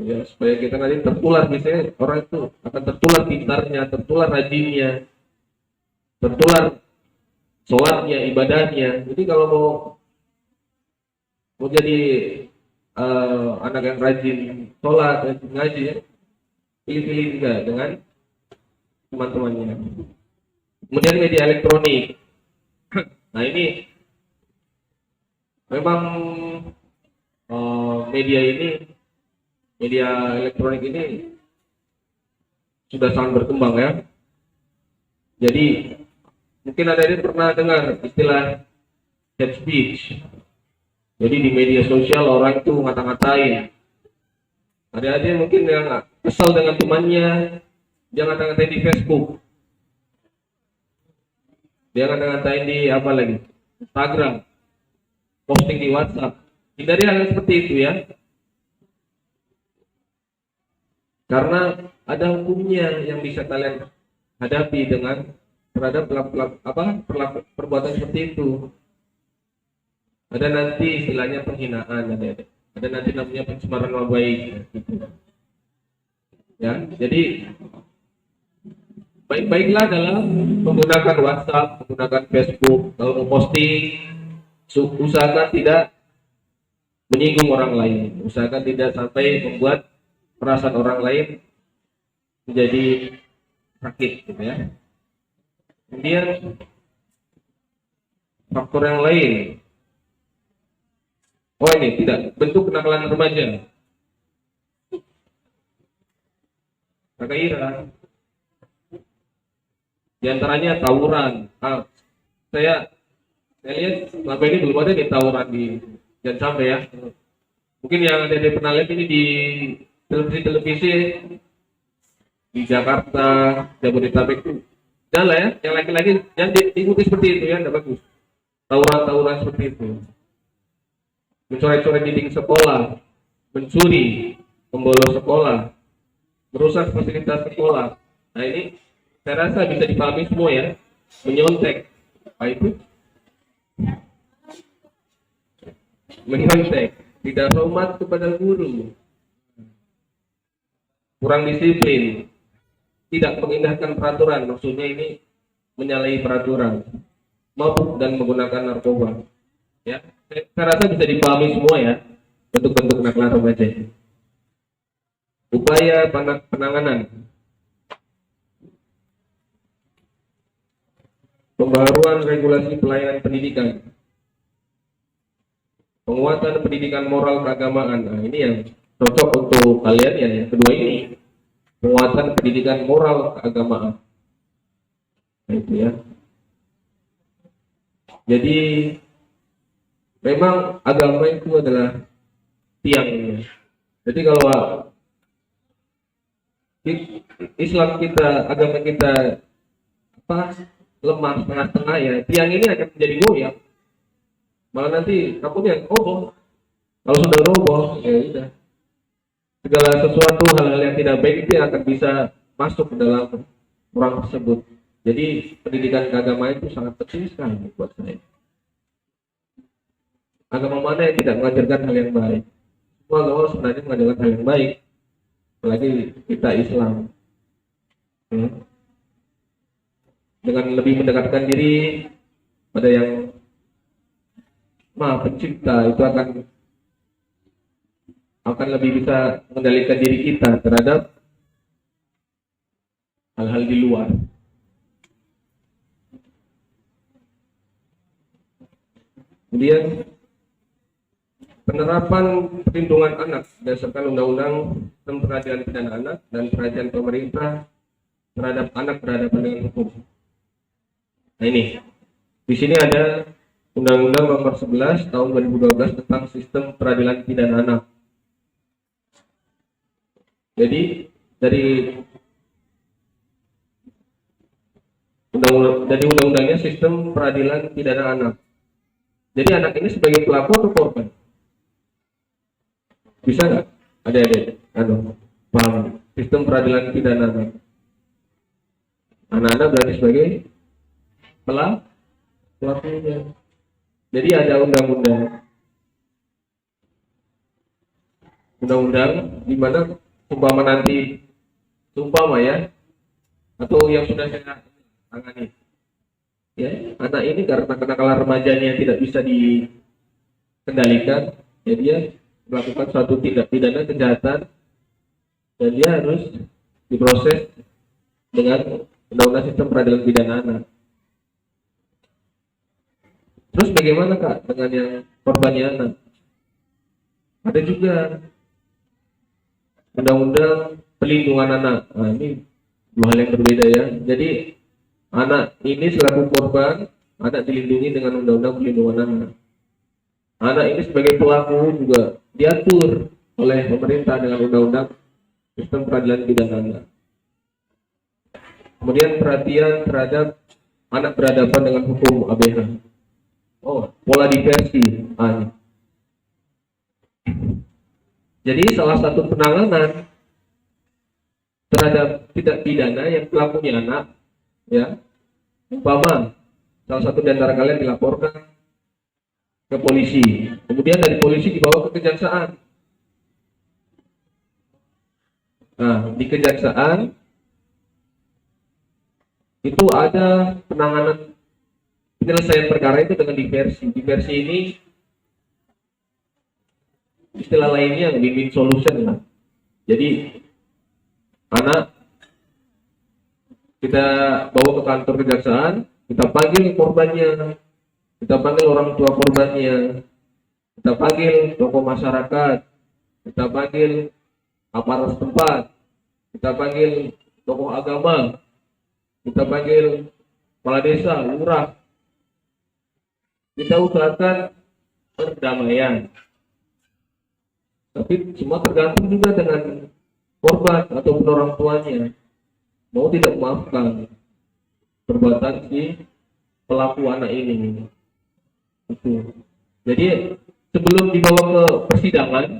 Ya, supaya kita nanti tertular, misalnya orang itu akan tertular pintarnya, tertular rajinnya, tertular sholatnya, ibadahnya. Jadi kalau mau jadi anak yang rajin sholat, rajin ngaji, ya, pilih-pilih juga dengan teman-temannya. Kemudian media elektronik. Nah ini memang media elektronik ini sudah sangat berkembang ya. Jadi mungkin ada yang pernah dengar istilah hate speech. Jadi di media sosial orang itu ngata-ngatain. Ada mungkin yang kesal dengan temannya, dia ngata-ngatain di Facebook. Dia ngata-ngatain di apa lagi? Instagram. Posting di WhatsApp. Hindari hal seperti itu ya. Karena ada hukumnya yang bisa kalian hadapi dengan terhadap perbuatan seperti itu. Ada nanti istilahnya penghinaan, ada nanti namanya pencemaran nama baik. Gitu. Ya, jadi baik-baiklah dalam menggunakan WhatsApp, menggunakan Facebook, kalau mau posting, usahakan tidak menyinggung orang lain, usahakan tidak sampai membuat perasaan orang lain menjadi sakit, gitu ya. Kemudian faktor yang lain, ini tidak bentuk kenakalan remaja. Kakak Ira, di antaranya tawuran. Saya lihat selama ini belum ada di tawuran di jangan sampai ya. Mungkin yang ada di pernah lihat ini di televisi di Jakarta, Jabodetabek itu. Jangan lah ya, yang laki-laki yang diikuti seperti itu ya, tidak bagus. Tawuran seperti itu. Mencoret-coret dinding sekolah, mencuri, membolos sekolah, merusak fasilitas sekolah. Nah ini saya rasa bisa dipahami semua ya, menyontek. Apa itu? Menyontek, tidak hormat kepada guru, kurang disiplin, tidak mengindahkan peraturan, maksudnya ini menyalahi peraturan, mabuk dan menggunakan narkoba. Ya, saya rasa bisa dipahami semua ya, bentuk-bentuk kenakalan remaja. Upaya penanganan, pembaharuan regulasi pelayanan pendidikan, penguatan pendidikan moral keagamaan. Nah, ini yang cocok untuk kalian ya, yang kedua ini penguatan pendidikan moral keagamaan. Nah, itu ya. Jadi memang agama itu adalah tiangnya. Jadi kalau Islam kita, agama kita apa lemah setengah-setengah ya, tiang ini akan menjadi goyang. Malah nanti takutnya roboh. Kalau sudah roboh, ya udah. Segala sesuatu hal-hal yang tidak baik itu akan bisa masuk ke dalam orang tersebut. Jadi pendidikan keagamaan itu sangat penting sekali buat saya. Agama mana yang tidak mengajarkan hal yang baik? Semua agama sebenarnya mengajarkan hal yang baik. Apalagi kita Islam. Ya. Dengan lebih mendekatkan diri pada yang Maha Pencipta, itu akan lebih bisa mengendalikan diri kita terhadap hal-hal di luar. Kemudian penerapan perlindungan anak berdasarkan Undang-Undang tentang Peradilan Pidana Anak dan perhatian pemerintah terhadap anak berhadapan dengan hukum. Nah ini, di sini ada Undang-Undang Nomor 11 Tahun 2012 tentang Sistem Peradilan Pidana Anak. Jadi dari undang-undangnya Sistem Peradilan Pidana Anak. Jadi anak ini sebagai pelaku atau korban? Bisa nggak? Ada paham sistem peradilan pidana anak? Anak-anak berarti sebagai pelakunya. Jadi ada undang-undang di mana umpama ya, atau yang sudah saya tangani ya, anak ini karena kenakalan remajanya yang tidak bisa dikendalikan, ya dia melakukan suatu tindak pidana kejahatan dan dia harus diproses dengan Undang-Undang Sistem Peradilan Pidana Anak. Terus bagaimana Kak dengan yang korbannya anak? Ada juga Undang-Undang Perlindungan Anak. Nah, ini dua hal yang berbeda ya. Jadi anak ini selaku korban, anak dilindungi dengan Undang-Undang Perlindungan Anak. Anak ini sebagai pelaku juga diatur oleh pemerintah dengan Undang-Undang Sistem Peradilan Pidana Anak. Kemudian perhatian terhadap anak berhadapan dengan hukum ABH. Pola diversi. Jadi salah satu penanganan terhadap tindak pidana yang pelakunya anak, ya, umpama salah satu di antara kalian dilaporkan ke polisi, kemudian dari polisi dibawa ke kejaksaan. Nah, di kejaksaan itu ada penanganan penyelesaian perkara itu dengan diversi. Diversi ini istilah lainnya win-win solution lah. Jadi anak kita bawa ke kantor kejaksaan, kita panggil korbannya, kita panggil orang tua korbannya, kita panggil tokoh masyarakat, kita panggil aparat setempat, kita panggil tokoh agama, kita panggil kepala desa, lurah. Kita usahakan perdamaian. Tapi semua tergantung juga dengan korban ataupun orang tuanya mau tidak memaafkan perbuatan si pelaku anak ini. Itu. Jadi sebelum dibawa ke persidangan,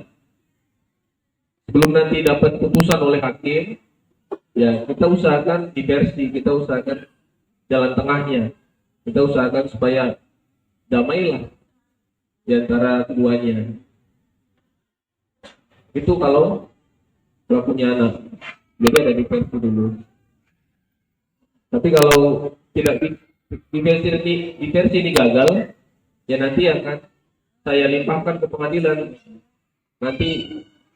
sebelum nanti dapat putusan oleh hakim, ya kita usahakan diversi, kita usahakan jalan tengahnya, kita usahakan supaya damailah di antara keduanya. Itu kalau pelakunya anak, jadi ada diversi dulu. Tapi kalau tidak diversi ini gagal, ya nanti akan saya limpahkan ke pengadilan. Nanti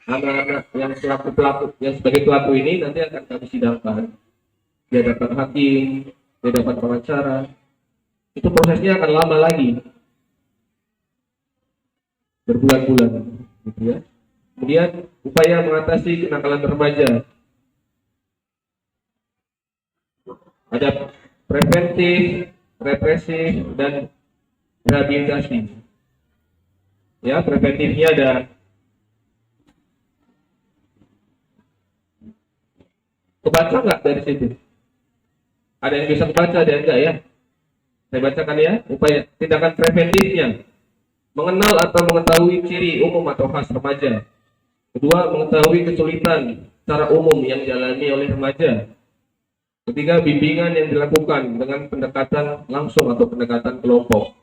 anak-anak yang yang sebagai pelaku ini nanti akan kami sidangkan di hadapan hakim, di hadapan pengacara. Itu prosesnya akan lama lagi, berbulan-bulan, gitu ya. Kemudian upaya mengatasi kenakalan remaja. Ada preventif, represif, dan rehabilitasi. Ya, preventifnya ada kebaca nggak dari situ? Ada yang bisa kebaca, ada yang enggak ya? Saya bacakan ya, upaya tindakan preventifnya. Mengenal atau mengetahui ciri umum atau khas remaja. Kedua, mengetahui kesulitan secara umum yang dialami oleh remaja. Ketiga, bimbingan yang dilakukan dengan pendekatan langsung atau pendekatan kelompok.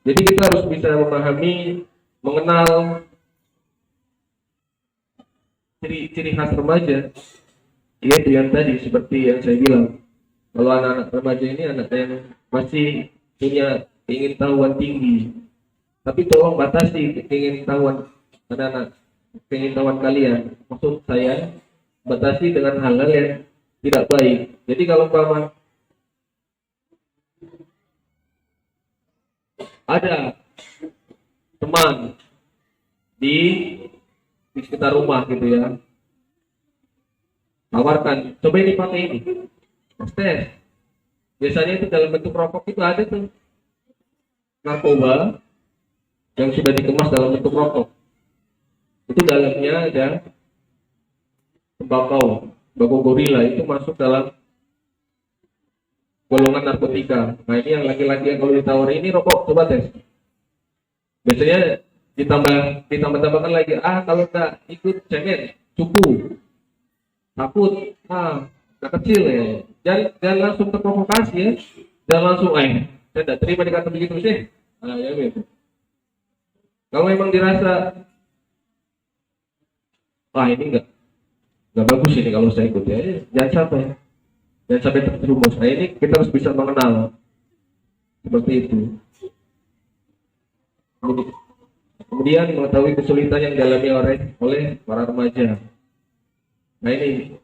Jadi kita harus bisa memahami, mengenal ciri-ciri khas remaja, yaitu yang tadi seperti yang saya bilang. Kalau anak-anak remaja ini anak yang masih punya ingin tahuan tinggi, tapi tolong batasi ingin tahuan anak-anak, ingin tahuan kalian. Maksud saya batasi dengan hal-hal yang tidak baik. Jadi kalau umpama ada teman di sekitar rumah gitu ya, tawarkan, coba ini pakai ini, tes. Biasanya itu dalam bentuk rokok itu ada tuh narkoba yang sudah dikemas dalam bentuk rokok. Itu dalamnya ada tembakau gorila, itu masuk dalam golongan narkotika. Nah ini yang laki-laki yang kalau ditawari ini rokok, coba tes. Biasanya ditambahkan lagi, kalau nggak ikut cemen, cukup, takut, nggak kecil ya. Jangan langsung terprovokasi ya. Jangan langsung, saya tidak terima dikata begitu sih. Ya gitu. Kalau memang dirasa, ini nggak bagus ini kalau saya ikut ya, jangan sampai terjerumus. Nah ini kita harus bisa mengenal seperti itu. Kemudian mengetahui kesulitan yang dialami oleh para remaja. Nah ini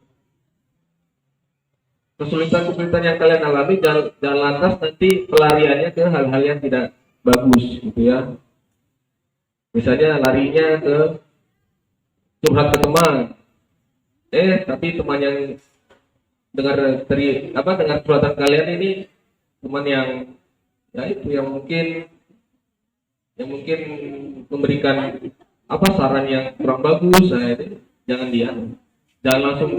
kesulitan yang kalian alami dan lantas nanti pelariannya ke hal-hal yang tidak bagus gitu ya. Misalnya larinya ke curhat ke teman, tapi teman yang dengar curhatan kalian ini teman yang ya itu yang mungkin memberikan saran yang kurang bagus. Itu jangan langsung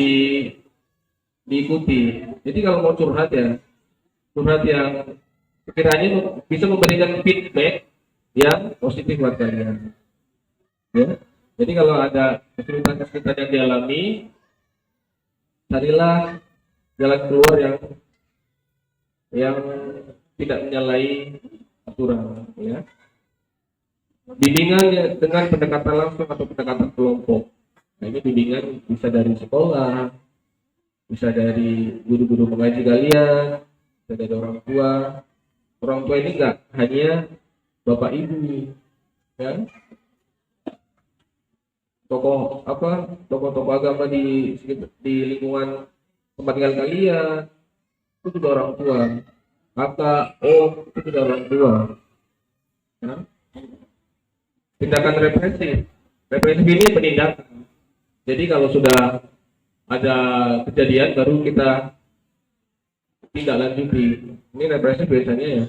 diikuti. Jadi kalau mau curhat yang sekiranya bisa memberikan feedback yang positif buat kalian. Ya. Jadi kalau ada kesulitan yang dialami, carilah jalan keluar yang tidak menyalahi aturan, ya. Bimbingan dengan pendekatan langsung atau pendekatan kelompok. Nah, ini bimbingan bisa dari sekolah, bisa dari guru-guru mengaji kalian, bisa dari orang tua. Orang tua ini enggak hanya bapak ibu, ya. Tokoh-tokoh agama di lingkungan tempat tinggal kalian itu juga orang tua. Kakak, itu juga orang tua. Ya. Tindakan represif ini penindakan. Jadi kalau sudah ada kejadian baru kita tindak lanjuti. Ini represif biasanya ya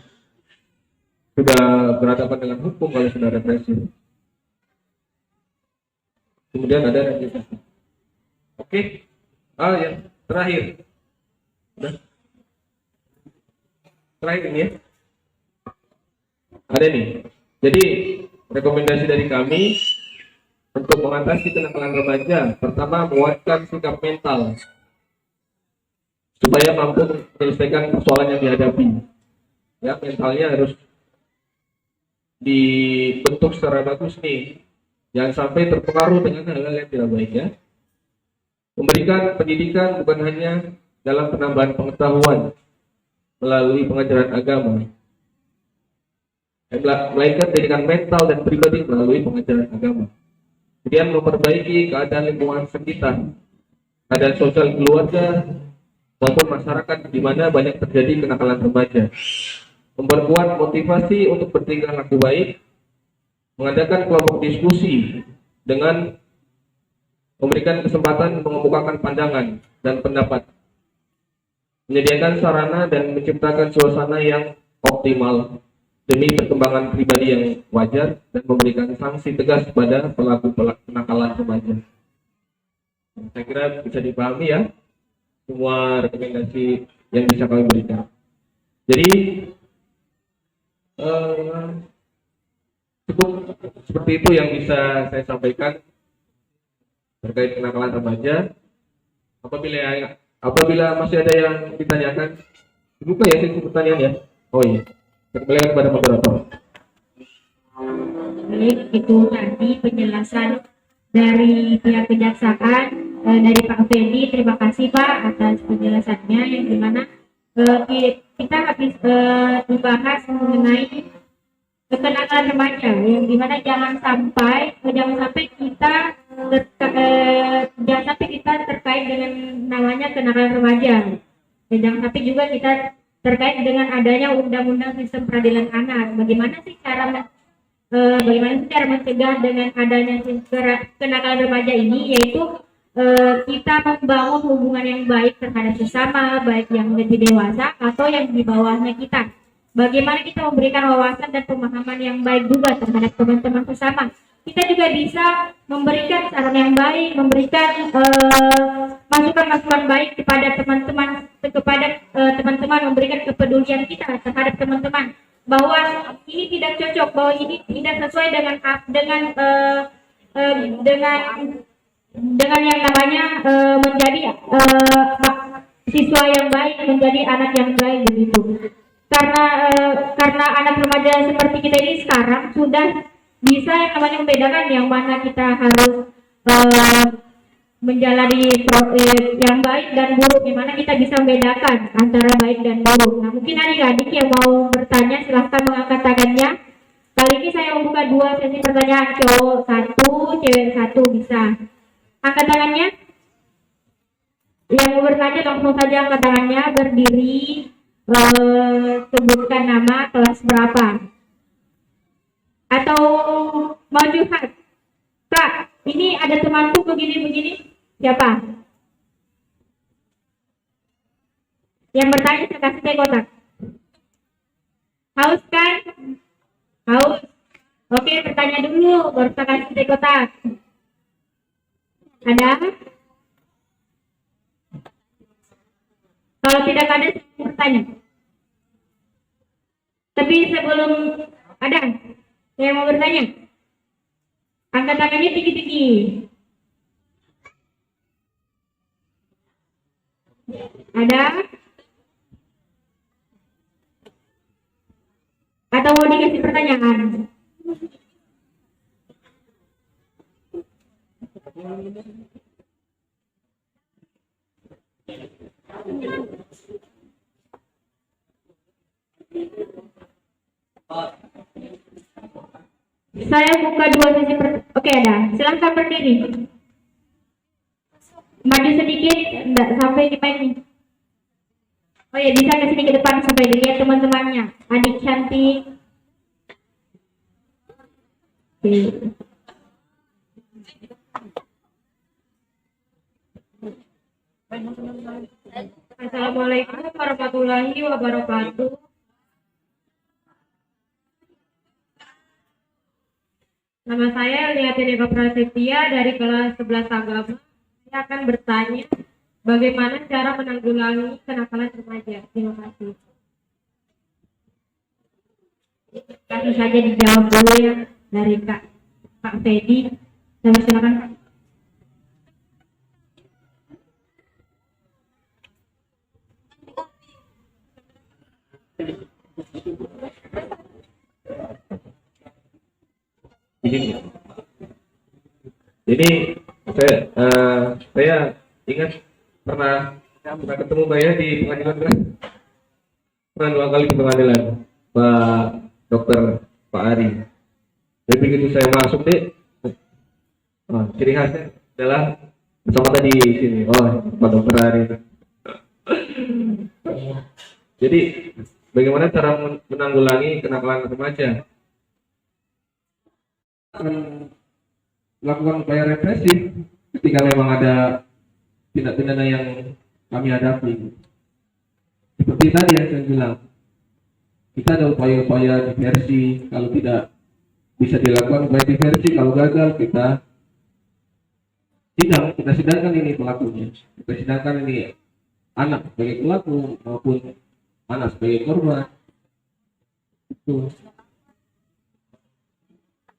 sudah berhadapan dengan hukum kalau sudah represif. Kemudian ada rehabilitasi. Oke. Yang terakhir. Terakhir ini ya. Ada nih. Jadi rekomendasi dari kami untuk mengatasi kenakalan remaja, pertama menguatkan sikap mental supaya mampu menyelesaikan persoalan yang dihadapi. Ya, mentalnya harus dibentuk secara bagus nih, jangan sampai terpengaruh dengan hal-hal yang tidak baik ya. Memberikan pendidikan bukan hanya dalam penambahan pengetahuan melalui pengajaran agama, melainkan pendidikan mental dan pribadi melalui pengajaran agama. Kemudian memperbaiki keadaan lingkungan sekitar, keadaan sosial keluarga maupun masyarakat di mana banyak terjadi kenakalan remaja. Memperkuat motivasi untuk bertingkah laku baik, mengadakan kelompok diskusi dengan memberikan kesempatan mengemukakan pandangan dan pendapat, menyediakan sarana dan menciptakan suasana yang optimal demi perkembangan pribadi yang wajar dan memberikan sanksi tegas pada pelaku kenakalan remaja. Saya kira bisa dipahami ya semua rekomendasi yang bisa kami berikan. Jadi cukup seperti itu yang bisa saya sampaikan terkait kenakalan remaja. Apabila masih ada yang ditanyakan, dibuka ya sesi pertanyaan ya. Oh iya, kembali kepada moderator. Baik, itu tadi penjelasan dari pihak kejaksaan, dari Pak Fendi. Terima kasih Pak atas penjelasannya yang dimana kita habis membahas mengenai kenakalan remaja, yang dimana jangan sampai kita jangan sampai kita terkait dengan namanya kenakalan remaja, dan jangan sampai juga kita terkait dengan adanya undang-undang sistem peradilan anak. Bagaimana sih cara mencegah dengan adanya kenakalan remaja ini, yaitu kita membangun hubungan yang baik terhadap sesama, baik yang lebih dewasa atau yang di bawahnya kita. Bagaimana kita memberikan wawasan dan pemahaman yang baik juga terhadap teman-teman sesama. Kita juga bisa memberikan saran yang baik, memberikan masukan-masukan baik kepada teman-teman, memberikan kepedulian kita terhadap teman-teman bahwa ini tidak cocok, bahwa ini tidak sesuai dengan yang namanya menjadi siswa yang baik, menjadi anak yang baik begitu. Karena anak remaja seperti kita ini sekarang sudah bisa yang namanya membedakan yang mana kita harus menjalani yang baik dan buruk, yang mana kita bisa membedakan antara baik dan buruk. Nah, mungkin adik-adik yang mau bertanya silahkan mengangkat tangannya. Kali ini saya membuka 2 sesi pertanyaan, cowok 1, cewek 1, bisa. Angkat tangannya. Yang mau bertanya langsung saja angkat tangannya, berdiri, sebutkan nama, kelas berapa. Atau mau curhat, Kak, ini ada temanku begini-begini, siapa? Yang bertanya saya kasih teh kotak. Haus kan? Haus. Oke, bertanya dulu, baru saya kasih teh kotak. Ada? Kalau tidak ada, saya bertanya. Tapi sebelum ada yang mau bertanya, angkat tangannya tinggi-tinggi. Ada? Atau mau dikasih pertanyaan? Saya buka 2 sesi Oke, ada. Silahkan berdiri. Maju sedikit, enggak sampai di mic nih. Oh ya, bisa ke sini ke depan sampai dilihat teman-temannya. Adik cantik. Oke. Assalamualaikum warahmatullahi wabarakatuh. Nama saya Liatina Prasetya dari kelas 11 agama. Saya akan bertanya bagaimana cara menanggulangi kenakalan remaja. Terima kasih. Langsung saja dijawab dulu ya dari Pak Fedi. Silakan Pak. Jadi saya ingat pernah ketemu saya di pengadilan, pernah 2 kali di pengadilan, Pak Dokter Pak Ari. Jadi begitu saya masuk ciri khasnya adalah bersama tadi di sini. Pak Dokter Ari. Jadi bagaimana cara menanggulangi kenakalan remaja? Lakukan upaya represif ketika memang ada tindak pidana yang kami hadapi, seperti tadi yang saya bilang, kita ada upaya-upaya diversi. Kalau tidak bisa dilakukan upaya diversi, kalau gagal kita sidangkan ini pelakunya, kita sidangkan ini anak sebagai pelaku maupun anak sebagai korban. Itu.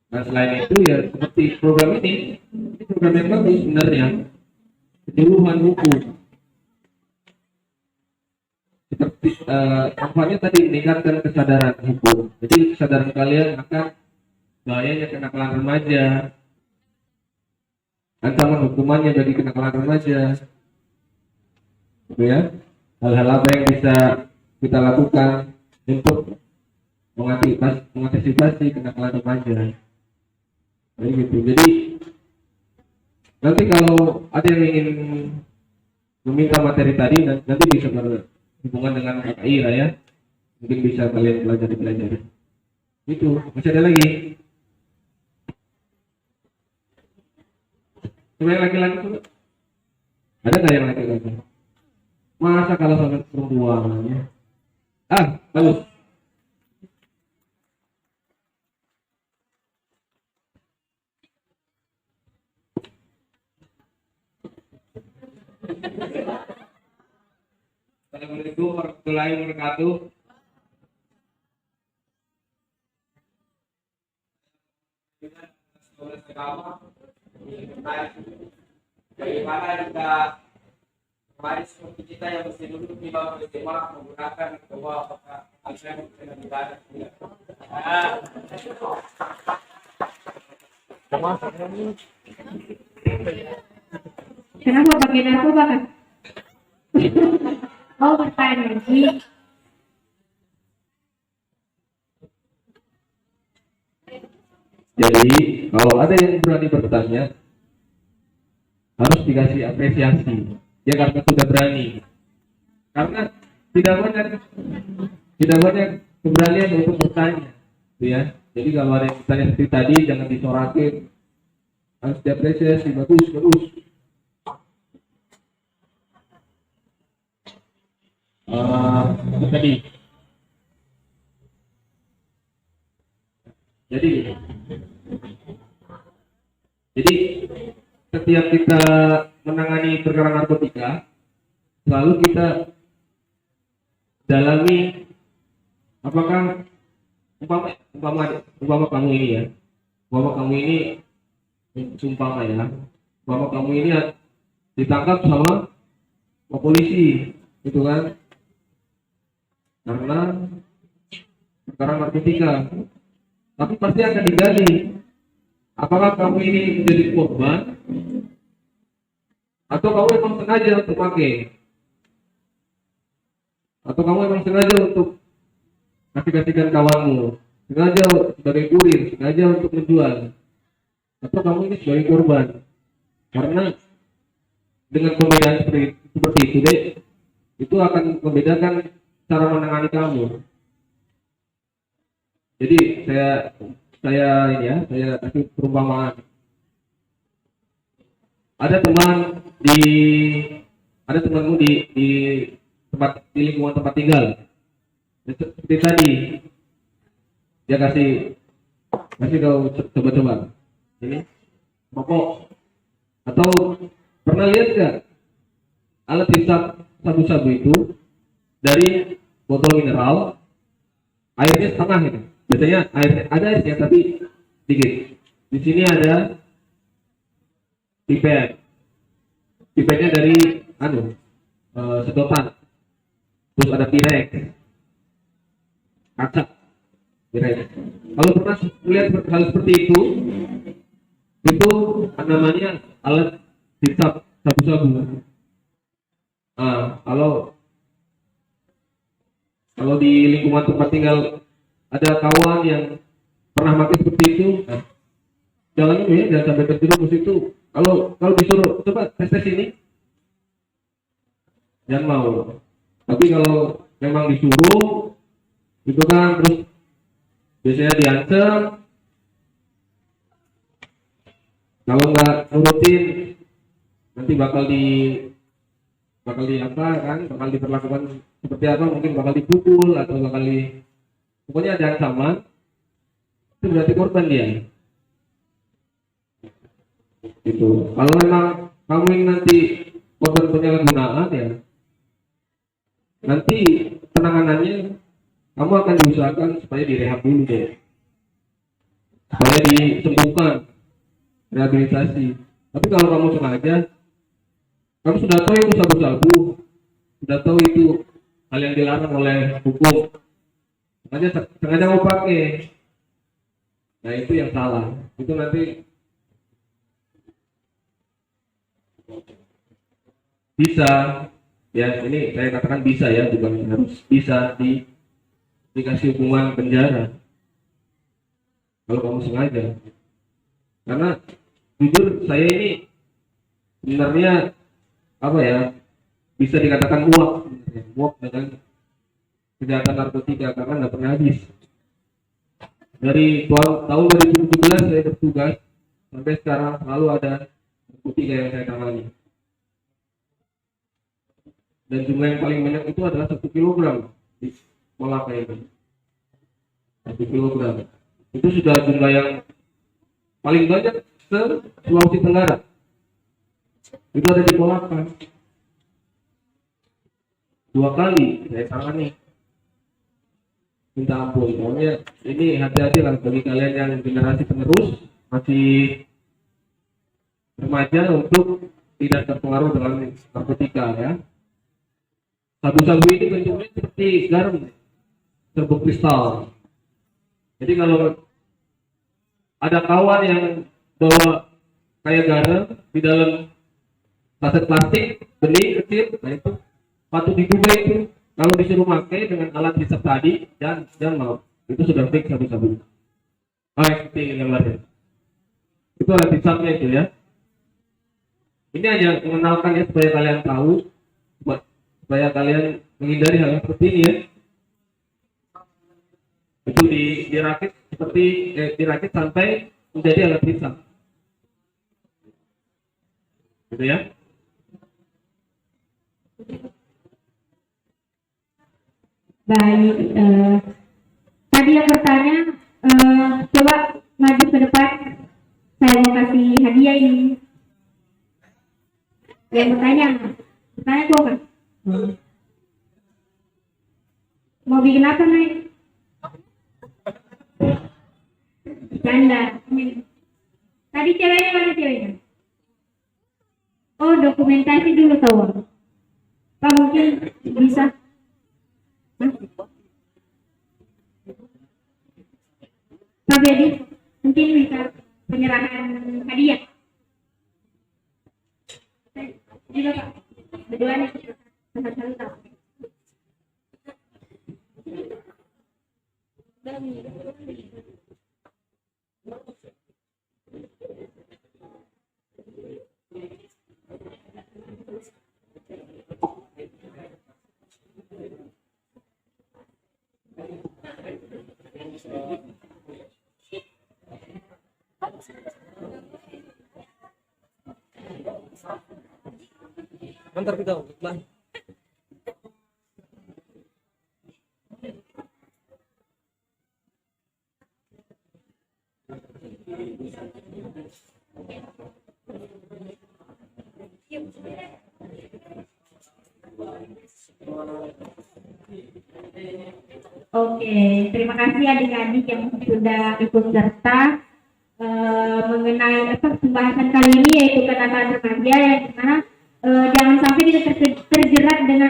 Nah selain itu ya seperti program ini program yang bagus sebenarnya, penyuluhan hukum. Seperti manfaatnya tadi meningkatkan kesadaran hukum. Jadi kesadaran kalian akan bahayanya kenakalan remaja, ancaman hukumannya bagi kenakalan remaja, gitu ya. Hal-hal apa yang bisa kita lakukan untuk mengantisipasi kenakalan remaja. Jadi gitu. Jadi nanti kalau ada yang ingin meminta materi tadi, nanti bisa berhubungan dengan KKI lah ya. Mungkin bisa kalian pelajari. Itu masih ada lagi. Coba yang laki-laki tuh. Ada nggak yang laki-laki? Masa kalau sama perempuan ya? Bagus. Assalamualaikum warahmatullahi wabarakatuh. Bagaimana kita kemarin seperti kita yang mesti dulu di bawah jemaah menggunakan bahwa apakah akan dengan ibadah tidak. Kenapa pakai narkoba kan? Oh, energi. Jadi kalau ada yang berani bertanya harus dikasih apresiasi ya, karena sudah berani. Karena tidak banyak keberanian untuk bertanya, ya. Jadi kalau ada yang bertanya seperti tadi jangan disorakin, harus diapresiasi. Bagus. Tadi. Jadi setiap kita menangani perkara narkotika, selalu kita dalami apakah umpama kamu ini ya, umpama kamu ini ditangkap sama polisi, gitu kan? Karena perkara narkotika, tapi pasti akan digali apakah kamu ini menjadi korban atau kamu memang sengaja untuk pakai, atau kamu memang sengaja untuk kasih-kasihkan kawanmu, sengaja sebagai kurir, sengaja untuk menjual, atau kamu ini sebagai korban. Karena dengan pembedaan seperti itu deh, itu akan membedakan cara menangani kamu. Jadi saya kasih perumpamaan. Ada temanmu di lingkungan tempat tinggal. Seperti tadi dia kasih kau coba ini pokok. Atau pernah lihat nggak alat hisap sabu-sabu itu dari botol mineral, airnya setengah itu. Biasanya ada airnya tapi dikit. Di sini ada pipetnya dari sedotan. Terus ada pirek, kaca, pirek. Kalau pernah lihat hal seperti itu namanya alat hisap sabu-sabu. Kalau di lingkungan tempat tinggal ada kawan yang pernah pakai seperti itu, jangan sampai terjerumus itu. Kalau disuruh coba tes ini, jangan mau. Tapi kalau memang disuruh, itu kan terus biasanya diancam. Kalau nggak nurutin nanti bakal di apa kan, bakal diperlakukan seperti apa, mungkin bakal dipukul atau bakal pokoknya ada ancaman, itu berarti korban dia. Itu kalau memang kamu ini nanti korban penyalahgunaan ya, nanti penanganannya kamu akan diusahakan supaya direhab dulu deh, supaya disembuhkan, rehabilitasi. Tapi kalau kamu sengaja, kamu sudah tahu itu sabu-sabu, sudah tahu itu hal yang dilarang oleh hukum, sengaja mau pakai, nah itu yang salah. Itu nanti bisa, ya ini saya katakan bisa ya, bukan harus, bisa dikasih hukuman penjara kalau kamu sengaja. Karena jujur saya ini sebenarnya apa ya, bisa dikatakan muak dengan kejahatan narkotika karena nggak pernah habis. Dari tahun 2017 saya bertugas sampai sekarang selalu ada narkotika yang saya tangani. Dan jumlah yang paling banyak itu adalah 1 kilogram di sekolah kayak ini. 1 kilogram itu sudah jumlah yang paling banyak se Sulawesi Tenggara. Itu ada di Kolaka. 2 kali saya tangani. Minta ampun, pokoknya ini hati-hati lah bagi kalian yang generasi penerus masih remaja untuk tidak terpengaruh dengan narkotika ya. Sabu-sabu ini bentuknya seperti garam, serbuk kristal. Jadi kalau ada kawan yang bawa kayak garam di dalam saset plastik bening kecil, nah itu patut diduga itu kalau disuruh pakai dengan alat hisap tadi, jangan mau, itu sudah fix sabu-sabu. Seperti yang lain. Itu alat hisapnya itu ya. Ini hanya mengenalkan ya supaya kalian tahu, supaya kalian menghindari hal seperti ini ya. Itu dirakit seperti dirakit sampai menjadi alat hisap. Gitu ya. Baik, tadi yang bertanya, coba maju ke depan, saya mau kasih hadiah ini. Yang bertanya kok kan? Mau bikin apa nih? Canda. Tadi ceweknya mana ceweknya? Oh, dokumentasi dulu tahu. Pak mungkin bisa. Pak Bedi, mungkin bisa penyerahan hadiah. Juga Pak, berdua nih, satu-satu tahu. Antar kita, Bang. Oke, terima kasih adik-adik yang sudah ikut serta mengenai pembahasan kali ini, yaitu kenakalan remaja yang dimana jangan sampai kita terjerat dengan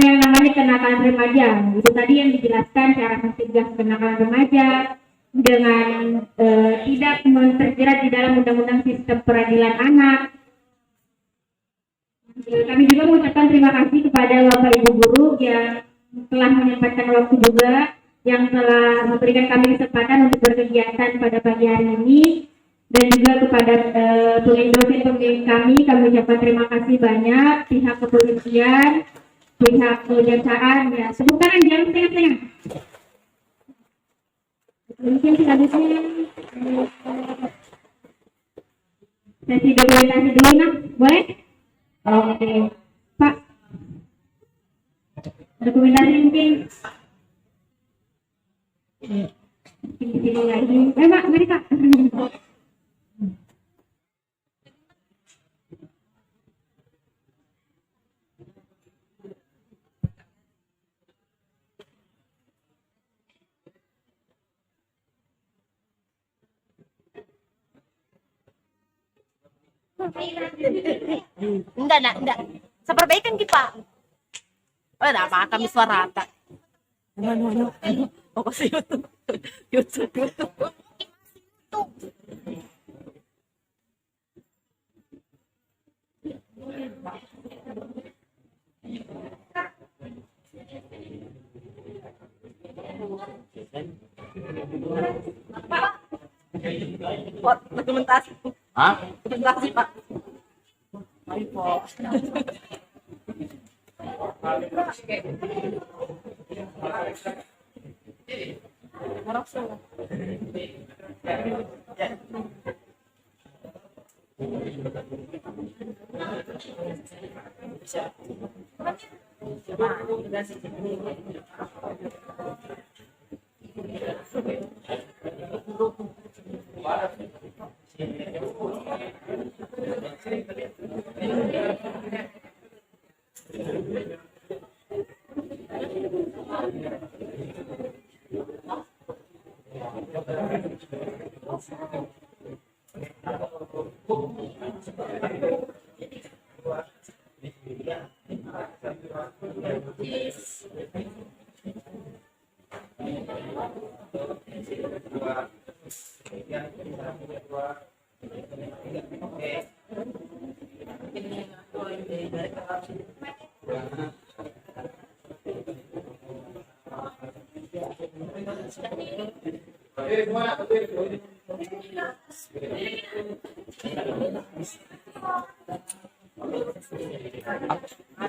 yang namanya kenakalan remaja. Itu tadi yang dijelaskan cara mencegah kenakalan remaja dengan tidak terjerat di dalam undang-undang sistem peradilan anak. Kami juga mengucapkan terima kasih kepada Bapak Ibu guru yang telah menyempatkan waktu juga, yang telah memberikan kami kesempatan untuk berkegiatan pada pagi hari ini, dan juga kepada dosen pembimbing kami ucapkan terima kasih banyak, pihak kepolisian, pihak kejaksaan, ya tepuk tangan jangan setengah-setengah. Mungkin selanjutnya Sesi dokumentasi dulu nak, boleh? Oke, Pak. Dokumentasi mungkin. Sini lagi. Pak, mari Pak. Enggak. Seperbaikan kita. Oh, enggak apa kami suara rata. Oh, kasih YouTube. YouTube. Pak, dokumentasi. Hah? Dokumentasi, Pak. Ayo, Pak.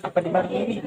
Apa di mana ini?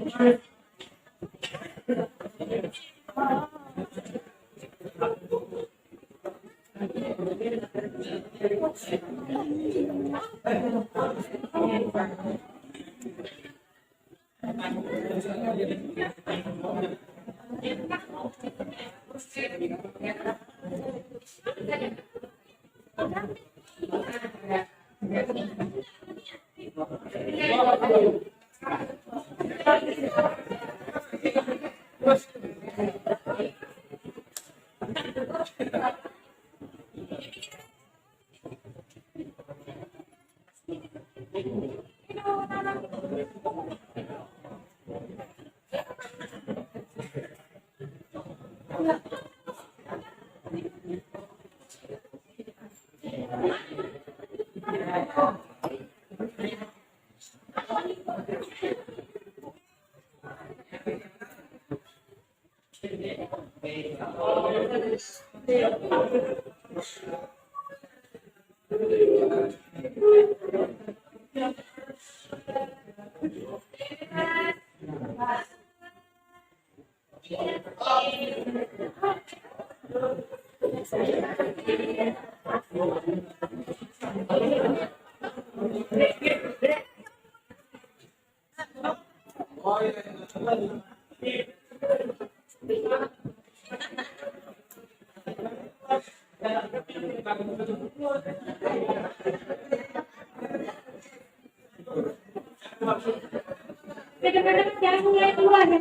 Kadang-kadang jangan mulai keluar ya.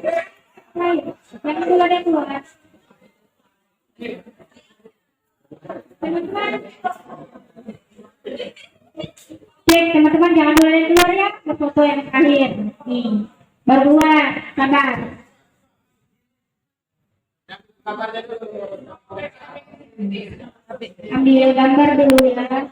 Baik, jangan dulu ada yang keluar. Teman-teman. Cek, teman-teman jangan dulu ada yang keluar ya. Ke foto yang terakhir. Nih, baru keluar, sabar. Ambil gambar dulu ya.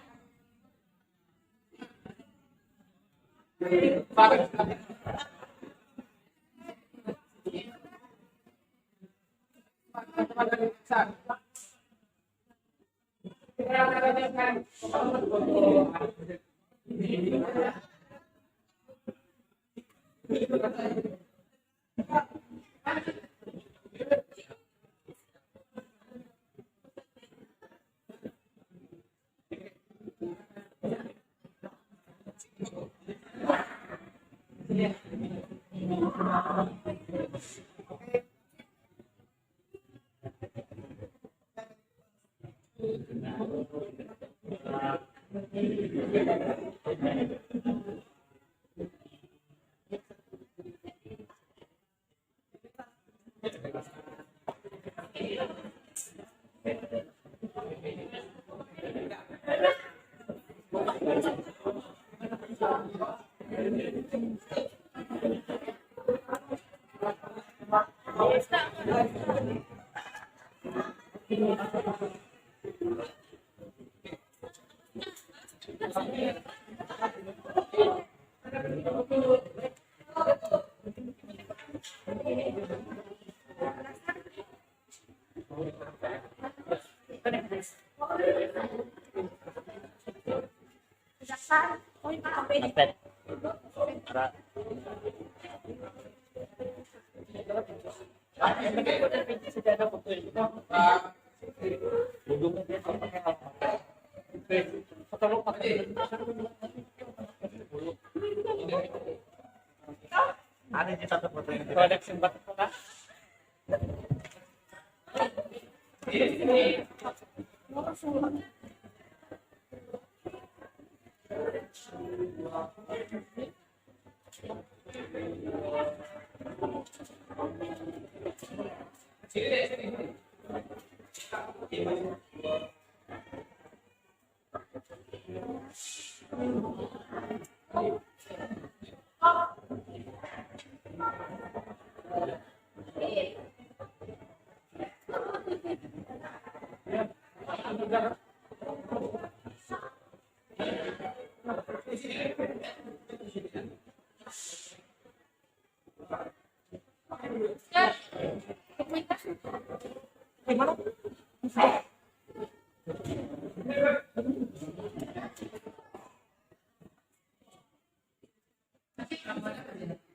Ada di satu foto ini. Produk sempat apa?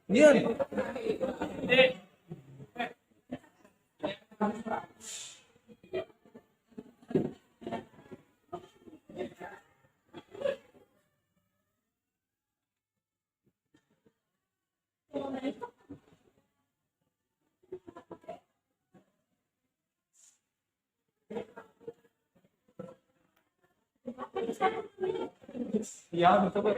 Iya. Ya, betul.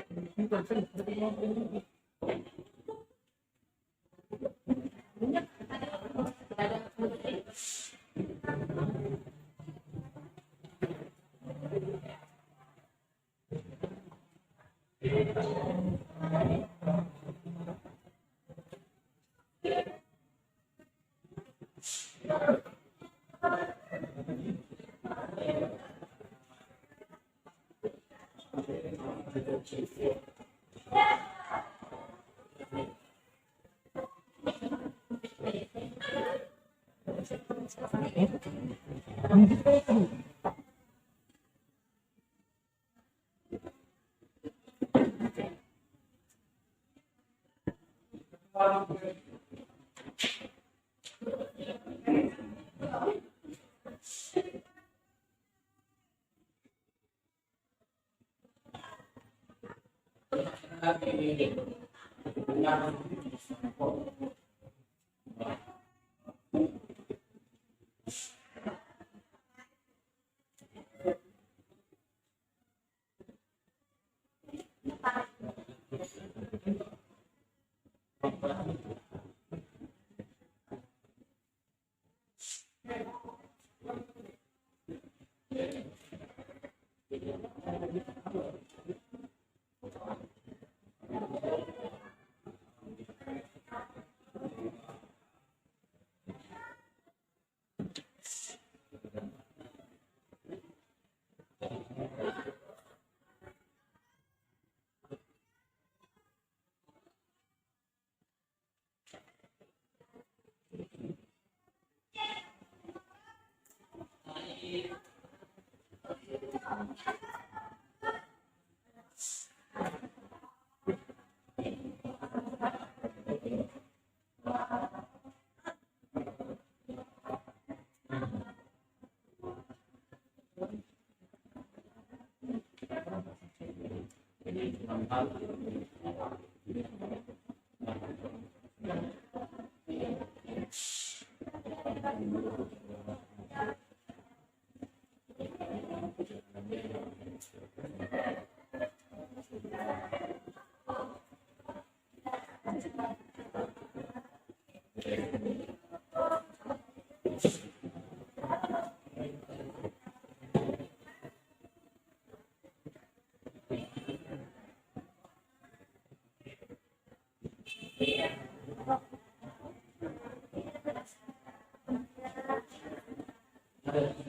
Ya.